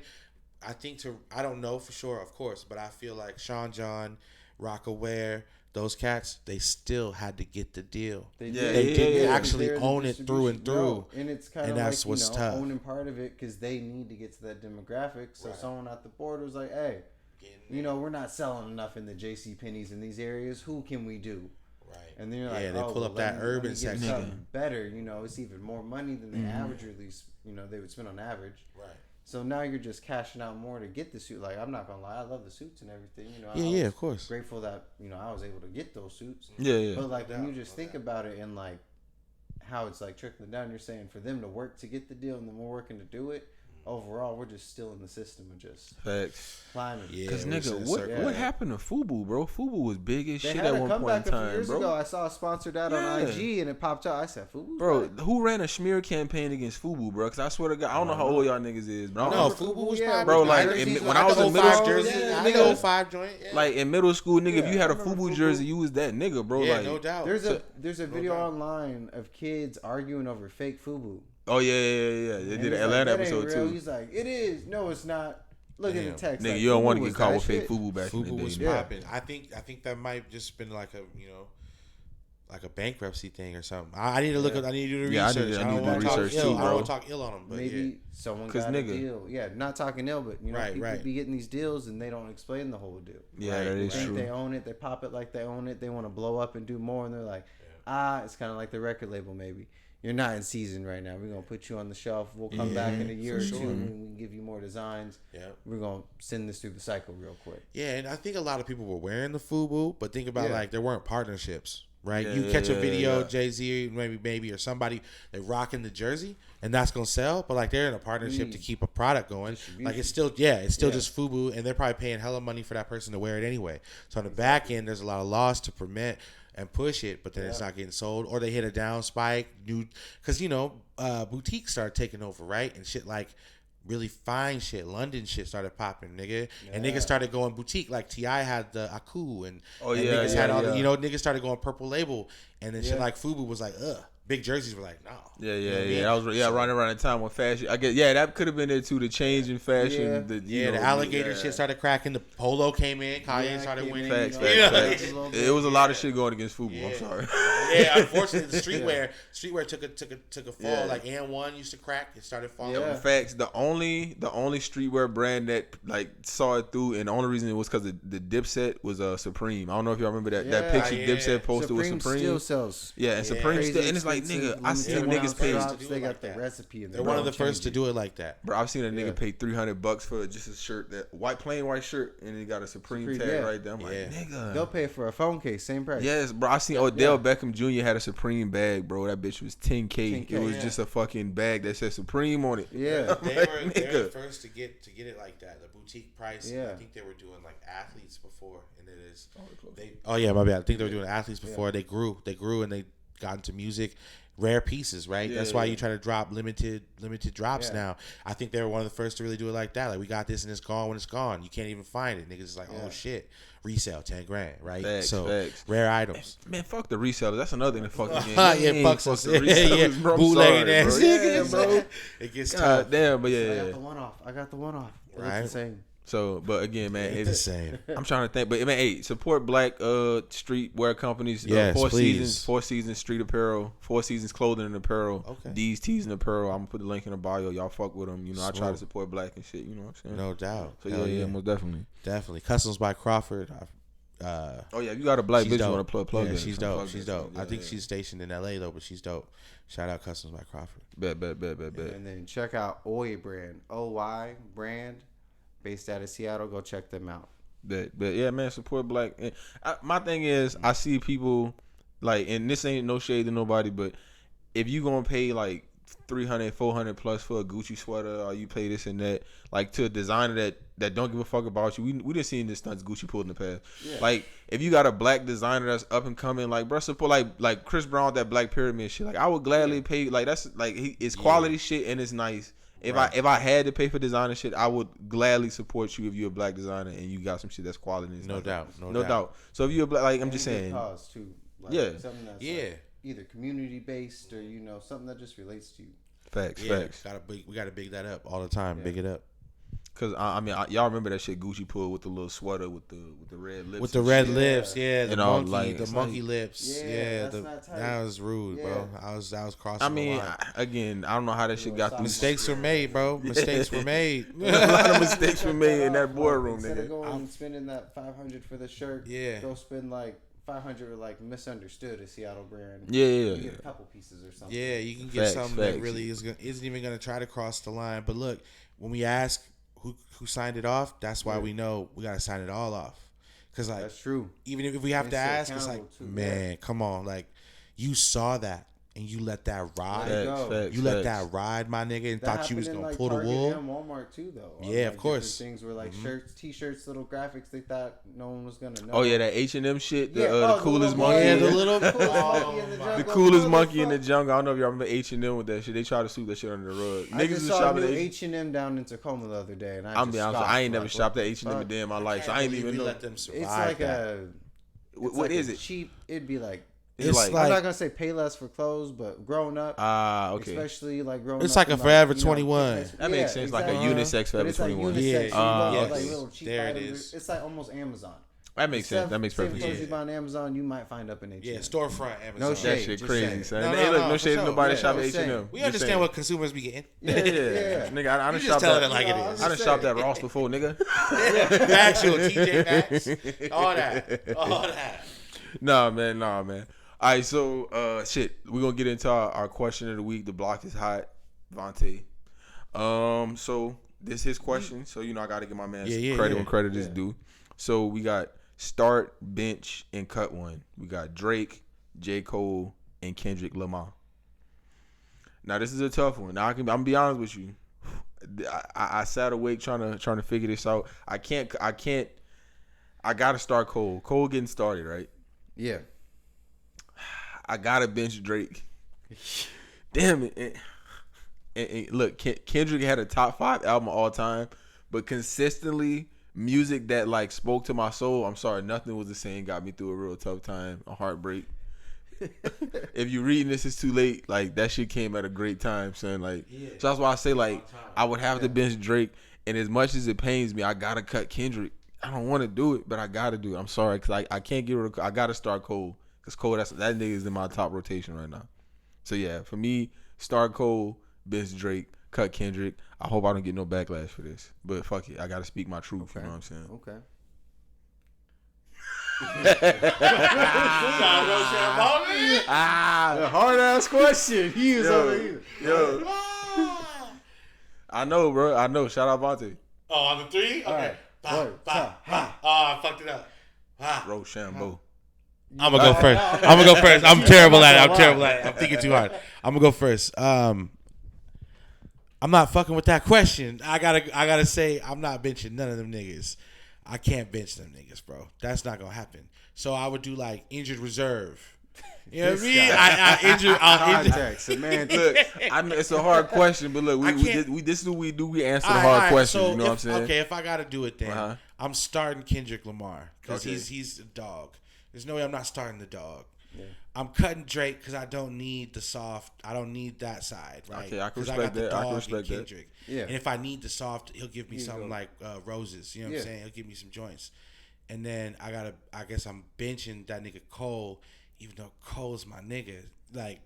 I think I don't know for sure, of course, but I feel like Sean John, Rockaware, those cats, they still had to get the deal. They Yeah, didn't yeah. actually They're the own it through and distribution. through. No, and it's kind And of that's like, what's tough. owning part of it because they need to get to that demographic. So Right. someone at the board was like, hey, we're not selling enough in the JC Penney's in these areas. Who can we do? Right. And then you're like, Yeah, they oh, pull well, up that let me urban get section. something better. It's even more money than the average release. They would spend on average. Right. So now you're just cashing out more to get the suit. Like, I'm not gonna lie, I love the suits and everything. I Yeah, was of course. grateful that I was able to get those suits. Yeah. But like when you just think about it and like how it's like trickling down, you're saying for them to work to get the deal and then we're working to do it. Overall, we're just still in the system of just Facts. climbing. Yeah. Cause we nigga, said what circle. what happened to Fubu, bro? Fubu was big as They shit had at a one point comeback in a few time, years bro. ago. I saw a sponsored ad on Yeah. IG and it popped out. I said, "Fubu, Bro, who ran a smear campaign against Fubu, bro? Cause I swear to God, I don't know how old y'all niggas is, but I No, don't know. Fubu was Yeah, probably Bro, like, jerseys when with I was the in middle 05 school, jerseys, Yeah, nigga, nigga, 05 joint. Yeah. like in middle school, nigga, if Yeah, you had I a remember Fubu Fubu. jersey, you was that nigga, bro. Yeah, like, no doubt. There's a video online of kids arguing over fake Fubu. oh yeah. They And did he's an like, Atlanta "That ain't episode real." too. He's like, "It is. No, it's not." Look at Damn. the text. Nigga, like, you don't Fubu want to was get caught that with fake shit. Fubu back in the Fubu day. was Yeah. popping. I think that might just been like a bankruptcy thing or something. I need to look up. I need to do the Yeah, I need research. to- I don't need to wanna do talk research ill. too, I bro. don't want to talk ill on them, but Maybe yeah. someone 'Cause got nigga. a deal. Yeah, not talking ill, but Right, people right. be getting these deals and they don't explain the whole deal. Yeah, Right, that They is think true. they own it. They pop it like they own it. They want to blow up and do more, and they're like, it's kind of like the record label. Maybe you're not in season right now. We're gonna put you on the shelf. We'll come back in a year or for two, sure. and we can give you more designs. Yeah. We're gonna send this through the cycle real quick. Yeah, and I think a lot of people were wearing the Fubu, but think about Yeah. like there weren't partnerships, right? Yeah, you catch a yeah, video, yeah. Jay-Z, maybe or somebody, they rocking the jersey, and that's gonna sell. But like they're in a partnership to keep a product going. Like it's still just Fubu, and they're probably paying hella money for that person to wear it anyway. So on the back end, there's a lot of loss to permit and push it, but then it's not getting sold, or they hit a down spike. Because boutiques started taking over, right, and shit like. Really fine shit, London shit started popping, nigga, and niggas started going boutique. Like T.I. had the Aku, and Oh, and yeah, niggas yeah, had all yeah. the, niggas started going Purple Label, and then shit like Fubu was like, big jerseys were like, no. Yeah. You know what I mean? I was running around the time when fashion. I guess that could have been there too. The change in fashion. Yeah. The alligator shit started cracking. The polo came in. Kanye started came winning. Facts. Yeah. It was a lot of shit going against football. Yeah. I'm sorry. Yeah, unfortunately, the streetwear took a fall. Yeah. Like And1 used to crack. It started falling. Yeah. Facts. The only streetwear brand that like saw it through, and the only reason it was because the Dipset was Supreme. I don't know if y'all remember that picture Dipset posted with Supreme. Still sells. Yeah, and Supreme still, and it's like, nigga, I seen niggas pay. They got the recipe in there. They're one of the first to do it like that. Bro, I've seen a nigga pay $300 for just a shirt, that plain white shirt, and it got a Supreme tag right there. I'm like, nigga. They'll pay for a phone case, same price. Yes, bro. I seen Odell Beckham Jr. had a Supreme bag, bro. That bitch was $10K. It was just a fucking bag that said Supreme on it. Yeah. They were the first to get it like that. The boutique price. Yeah. I think they were doing like athletes before, and it is. My bad. I think they were doing athletes before. They grew, and they got into music. Rare pieces, right? That's why you try to drop limited drops now. I think they were one of the first to really do it like that. Like, we got this and it's gone when it's gone. You can't even find it. Niggas is like, oh shit, resale $10,000, right? Facts. Rare items. Man, fuck the resellers. That's another thing that fuck me. Fuck us. The resellers, bro. I'm Bootlegging sorry, ass bro. niggas, bro. It gets God tough. damn, but I got the one off. Right. It's the same. So, but again, man, It's the same. I'm trying to think, but man, hey, support black streetwear companies. Yes, please. Four Seasons Street Apparel, 4 Seasons Clothing and Apparel, Okay. D's Tees and Apparel. I'm gonna put the link in the bio. Y'all fuck with them. You know, I try to Smoke. support black and shit. You know what I'm saying? No doubt. So Hell yeah, most definitely. Definitely. Customs by Crawford. Oh yeah, you got a black She's bitch you dope. want to plug Yeah, in. she's Plug dope. She's in. dope. Yeah, I think yeah. she's stationed in LA though, but she's dope. Shout out Customs by Crawford. Bet. And then check out Oy brand, OY brand, based out of Seattle. Go check them out. But yeah, man, support black. And my thing is, I see people like, and this ain't no shade to nobody, but if you gonna pay like $300, $400 plus for a Gucci sweater, or you pay this and that, like to a designer that don't give a fuck about you. We done seen this stunts Gucci pulled in the past. Yeah. Like if you got a black designer that's up and coming, like bro, support like Chris Brown with that Black Pyramid shit. Like I would gladly pay. Like that's like it's quality shit and it's nice. If I had to pay for designer shit, I would gladly support you if you're a black designer and you got some shit that's quality. And No doubt. No doubt. So if you're a black, like I'm just saying, cause too. Like, something that's like either community based or something that just relates to you. Facts. We gotta big that up all the time. Big it up. Cause I mean, y'all remember that shit Gucci pulled with the little sweater with the red lips. With the red lips, the and all, monkey lips. That was rude, bro. I was crossing. I mean, the line. Again, I don't know how that shit got. Mistakes were made, bro. Mistakes were made. A lot of mistakes were made in that boardroom, Instead nigga. of going and spending that $500 for the shirt, go spend like $500 with like Misunderstood, a Seattle brand. You get a couple pieces or something. Yeah, you can get something that really isn't even gonna try to cross the line. But look, when we ask who signed it off, that's why we know we gotta sign it all off. Cause like that's true. Even if we have to ask, it's like, man, come on, like you saw that and you let that ride. Let that ride, my nigga, and thought you was gonna pull the wool. And Walmart too, though. Yeah, of course. Things were like shirts, t-shirts, little graphics. They thought no one was gonna know. Oh yeah, that H&M shit. The coolest monkey. Yeah, the little the coolest monkey in the jungle. I don't know if y'all remember H&M with that shit. They tried to sweep that shit under the rug. I just saw new H&M down in Tacoma the other day, and I'm being honest. I ain't never shopped at H&M a day in my life, so I ain't even know. Let them survive. It's like what is it? Cheap. It'd be like. It's like, I'm not gonna say pay less for clothes, but growing up, okay. Especially like growing up. It's like a Forever 21. That makes sense, like a unisex Forever 21. There it is. It's like almost Amazon. That makes sense. That makes perfect sense. If you buy on Amazon, you might find up in H&M. Yeah, storefront Amazon. No shade. That shit crazy, son. No, No shade. Nobody shop at H&M. We understand what consumers be getting. Yeah. Nigga, I done shopped that like it is. I done shopped at Ross before, nigga. Actual TJ Maxx. All that. Nah, man. All right, so shit, we're gonna get into our question of the week. The block is hot, Vontae. So this is his question. So I gotta give my man credit when credit is due. So we got start, bench, and cut one. We got Drake, J. Cole, and Kendrick Lamar. Now this is a tough one. Now I'm gonna be honest with you. I sat awake trying to figure this out. I gotta start Cole. Cole getting started, right? Yeah. I gotta bench Drake. Damn it. And look, Kendrick had a top 5 album of all time, but consistently music that like spoke to my soul. I'm sorry, Nothing Was the Same got me through a real tough time, a heartbreak. If you reading this, it's too late. Like that shit came at a great time, son. Like so that's why I say like I would have to bench Drake, and as much as it pains me, I gotta cut Kendrick. I don't want to do it, but I gotta do it. I'm sorry, cause I can't get rid of. I gotta start Cole, cause Cole that nigga is in my top rotation right now. So yeah, for me, start Cole, bench Drake, cut Kendrick. I hope I don't get no backlash for this, but fuck it, I gotta speak my truth. Okay. You know what I'm saying? Okay. Hard ass question. He is over here. Yo. I know, bro. I know. Shout out Vontae. Oh, on the 3? Okay. Right. I fucked it up. Rochambeau. I'm gonna go first. I'm terrible at it. I'm thinking too hard. I'm gonna go first. I'm not fucking with that question. I gotta say I'm not benching none of them niggas. I can't bench them niggas, bro. That's not gonna happen. So I would do like injured reserve. You know what I mean? I'll injure. Context, man. Look, I know it's a hard question, but look, we this is what we do. We answer the hard questions. So you know what I'm saying? Okay, if I gotta do it, then I'm starting Kendrick Lamar because he's a dog. There's no way I'm not starting the dog. Yeah. I'm cutting Drake because I don't need the soft. I don't need that side, right? Okay, I can respect that. I can respect that. Yeah. And if I need the soft, he'll give me something like Roses. You know what I'm saying? He'll give me some joints. And then I guess I'm benching that nigga Cole, even though Cole's my nigga. Like,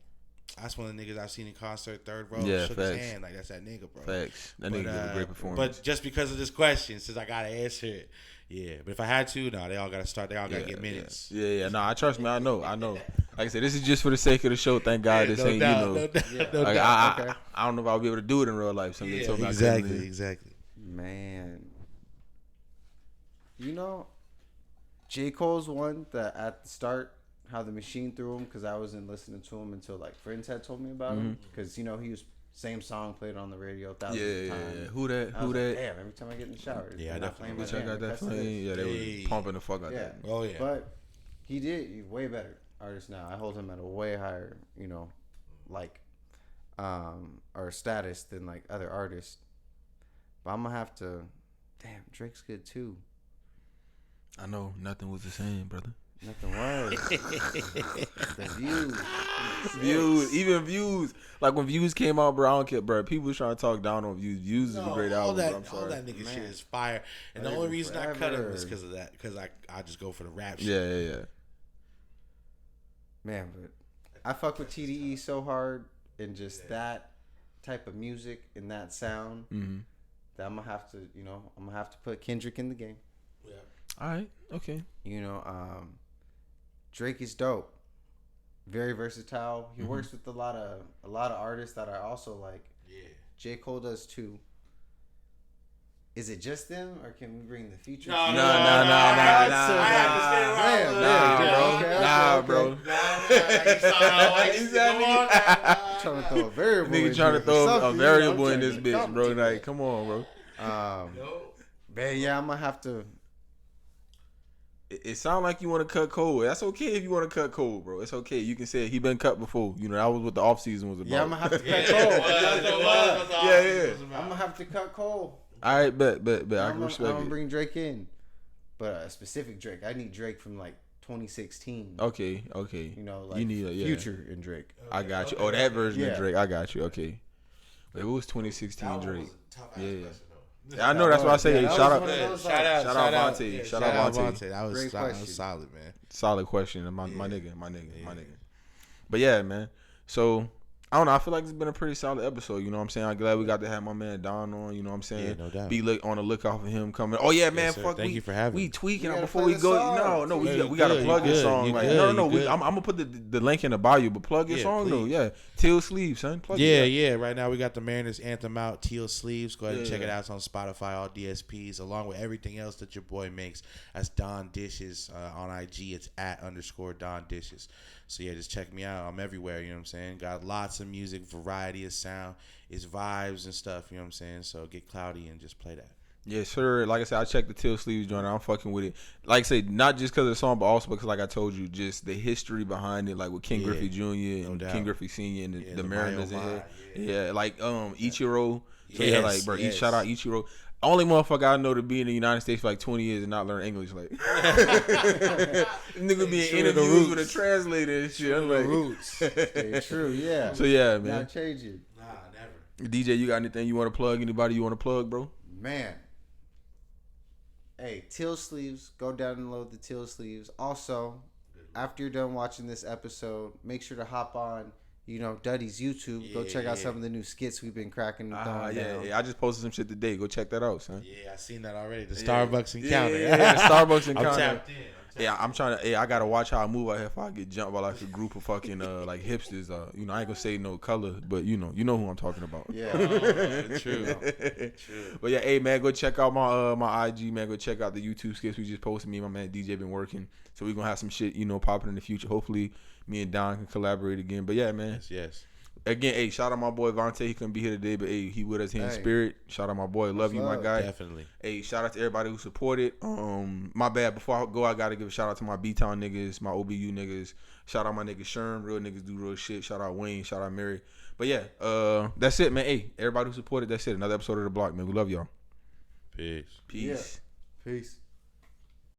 that's one of the niggas I've seen in concert, third row, shook his hand. Like, that's that nigga, bro. Facts. That nigga gave a great performance. But just because of this question, since I got to answer it, yeah. But if I had to, they all got to start. They all got to get minutes. Yeah. Nah, trust me. I know. Like I said, this is just for the sake of the show. Thank God this ain't, I don't know if I'll be able to do it in real life. So Exactly. Man. You know, J. Cole's one that at the start, how the machine threw him, because I wasn't listening to him until like friends had told me about him. Because, he was same song played on the radio thousands of times. Yeah. Who that? Like, damn, every time I get in the shower. Yeah, I definitely. I got that flame. Yeah, they were pumping the fuck out that. Oh, yeah. But he's way better artist now. I hold him at a way higher, or status than like other artists. But I'm gonna have to. Damn, Drake's good too. I know nothing was the same, brother. Nothing was. The views. Like when Views came out, bro, I don't care, bro. People was trying to talk down on Views. Views is a great album, bro. I'm sorry. All that nigga shit is fire. And the only reason I cut him is because of that. Because I just go for the rap shit. Yeah. Man, but I fuck with TDE so hard and just that type of music and that sound that I'm gonna have to put Kendrick in the game. Yeah. All right. Okay. Drake is dope. Very versatile. He works with a lot of artists that are also like. Yeah. J. Cole does too. Is it just them, or can we bring the features? No. I have to stay around. Bro. Trying to throw a variable. Nigga trying to throw a variable in this bitch, bro. Like, come on, bro. Man, yeah, I'm gonna have to. It sounds like you want to cut Cole. That's okay if you want to cut Cole, bro. It's okay. You can say he been cut before. That was what the off season was about. Yeah, I'm gonna have to cut Cole. Yeah. I'm gonna have to cut Cole. All right, bet. I can respect it. I'm gonna bring Drake in, but a specific Drake. I need Drake from like 2016. Okay. You need Future and Drake. I got you. Oh, that version of Drake. I got you. Okay. But it was 2016 Drake. Yeah. I know. That's why I say shout out Vontae. Shout out Vontae. That was solid, man. Solid question. My nigga. But yeah, man. So I don't know. I feel like it's been a pretty solid episode. You know what I'm saying? I'm glad we got to have my man Don on. You know what I'm saying? Yeah, no doubt. Be on the lookout for him coming. Oh yeah, man. Fuck. Thank you for having me. We tweaking before we go. No. We gotta plug this song. Like, no. I'm gonna put the link in the bio, but plug your song though. Yeah. Teal Sleeves, son. Plug it. Yeah. Right now we got the Mariners anthem out. Teal Sleeves. Go ahead and check it out. It's on Spotify, all DSPs, along with everything else that your boy makes. That's Don Dishes on IG. It's @_Don Dishes. So yeah, just check me out. I'm everywhere, you know what I'm saying? Got lots of music, variety of sound, it's vibes and stuff, you know what I'm saying? So get cloudy and just play that. Yes, sir. Like I said, I checked the Teal Sleeves joint. I'm fucking with it. Like I said, not just because of the song, but also because, like I told you, just the history behind it, like with Ken Griffey Jr. and Ken Griffey Sr. and the Mariners in here. Yeah, like Ichiro. So like, bro, shout out Ichiro. Only motherfucker I know to be in the United States for like 20 years and not learn English. Like, nigga be in interviews with a translator and shit. I'm like, Roots. Stay true, yeah. So yeah, man. Not changing. Nah, never. DJ, you got anything you want to plug? Anybody you want to plug, bro? Man. Hey, Teal Sleeves. Go down and load the Teal Sleeves. Also, after you're done watching this episode, make sure to hop on, Dutty's YouTube. Go check out some of the new skits we've been cracking. Yeah. I just posted some shit today. Go check that out, son. Yeah, I seen that already. The Starbucks encounter. Yeah, the Starbucks encounter. I'm tapped in. Yeah, I'm trying to. I gotta watch how I move out here if I get jumped by like a group of fucking like hipsters. I ain't gonna say no color, but you know who I'm talking about. Yeah, True. But yeah, hey man, go check out my IG, man. Go check out the YouTube skits we just posted. Me and my man DJ been working, so we gonna have some shit popping in the future. Hopefully, me and Don can collaborate again. But yeah, man. Yes. Again, hey, shout out my boy Vontae. He couldn't be here today, but hey, he with us here in spirit. Shout out my boy. Love you, my guy. Definitely. Hey, shout out to everybody who supported. My bad. Before I go, I gotta give a shout out to my B-Town niggas, my OBU niggas. Shout out my nigga Sherm. Real niggas do real shit. Shout out Wayne. Shout out Mary. But yeah, that's it, man. Hey, everybody who supported, that's it. Another episode of The Block, man. We love y'all. Peace. Peace. Yeah. Peace.